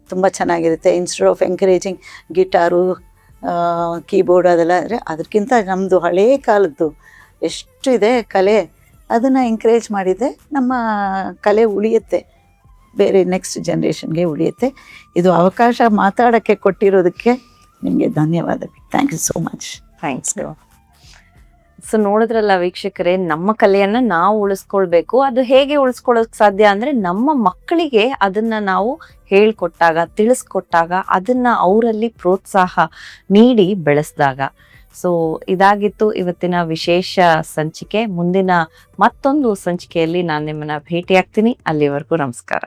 ತುಂಬ ಚೆನ್ನಾಗಿರುತ್ತೆ. Instead of encouraging guitar, keyboard ಅದೆಲ್ಲ ಅಂದರೆ, ಅದಕ್ಕಿಂತ ನಮ್ಮದು ಹಳೇ ಕಾಲದ್ದು ಎಷ್ಟು ಇದೆ ಕಲೆ, ಅದನ್ನು ಎಂಕರೇಜ್ ಮಾಡಿದರೆ ನಮ್ಮ ಕಲೆ ಉಳಿಯುತ್ತೆ, ಬೇರೆ ನೆಕ್ಸ್ಟ್ ಜನ್ರೇಷನ್ಗೆ ಉಳಿಯುತ್ತೆ. ಇದು ಅವಕಾಶ ಮಾತಾಡೋಕ್ಕೆ ಕೊಟ್ಟಿರೋದಕ್ಕೆ ನಿಮಗೆ ಧನ್ಯವಾದಗಳು. Thank you so much. Thanks. So ನೋಡಿದ್ರಲ್ಲ ವೀಕ್ಷಕರೇ, ನಮ್ಮ ಕಲೆಯನ್ನ ನಾವು ಉಳಿಸ್ಕೊಳ್ಬೇಕು. ಅದು ಹೇಗೆ ಉಳಿಸ್ಕೊಳ್ಳೋಕ್ ಸಾಧ್ಯ ಅಂದ್ರೆ ನಮ್ಮ ಮಕ್ಕಳಿಗೆ ಅದನ್ನ ನಾವು ಹೇಳ್ಕೊಟ್ಟಾಗ, ತಿಳಿಸ್ಕೊಟ್ಟಾಗ, ಅದನ್ನ ಅವರಲ್ಲಿ ಪ್ರೋತ್ಸಾಹ ನೀಡಿ ಬೆಳೆಸಿದಾಗ. ಸೊ ಇದಾಗಿತ್ತು ಇವತ್ತಿನ ವಿಶೇಷ ಸಂಚಿಕೆ. ಮುಂದಿನ ಮತ್ತೊಂದು ಸಂಚಿಕೆಯಲ್ಲಿ ನಾನು ನಿಮ್ಮನ್ನ ಭೇಟಿಯಾಗ್ತೀನಿ. ಅಲ್ಲಿವರೆಗೂ ನಮಸ್ಕಾರ.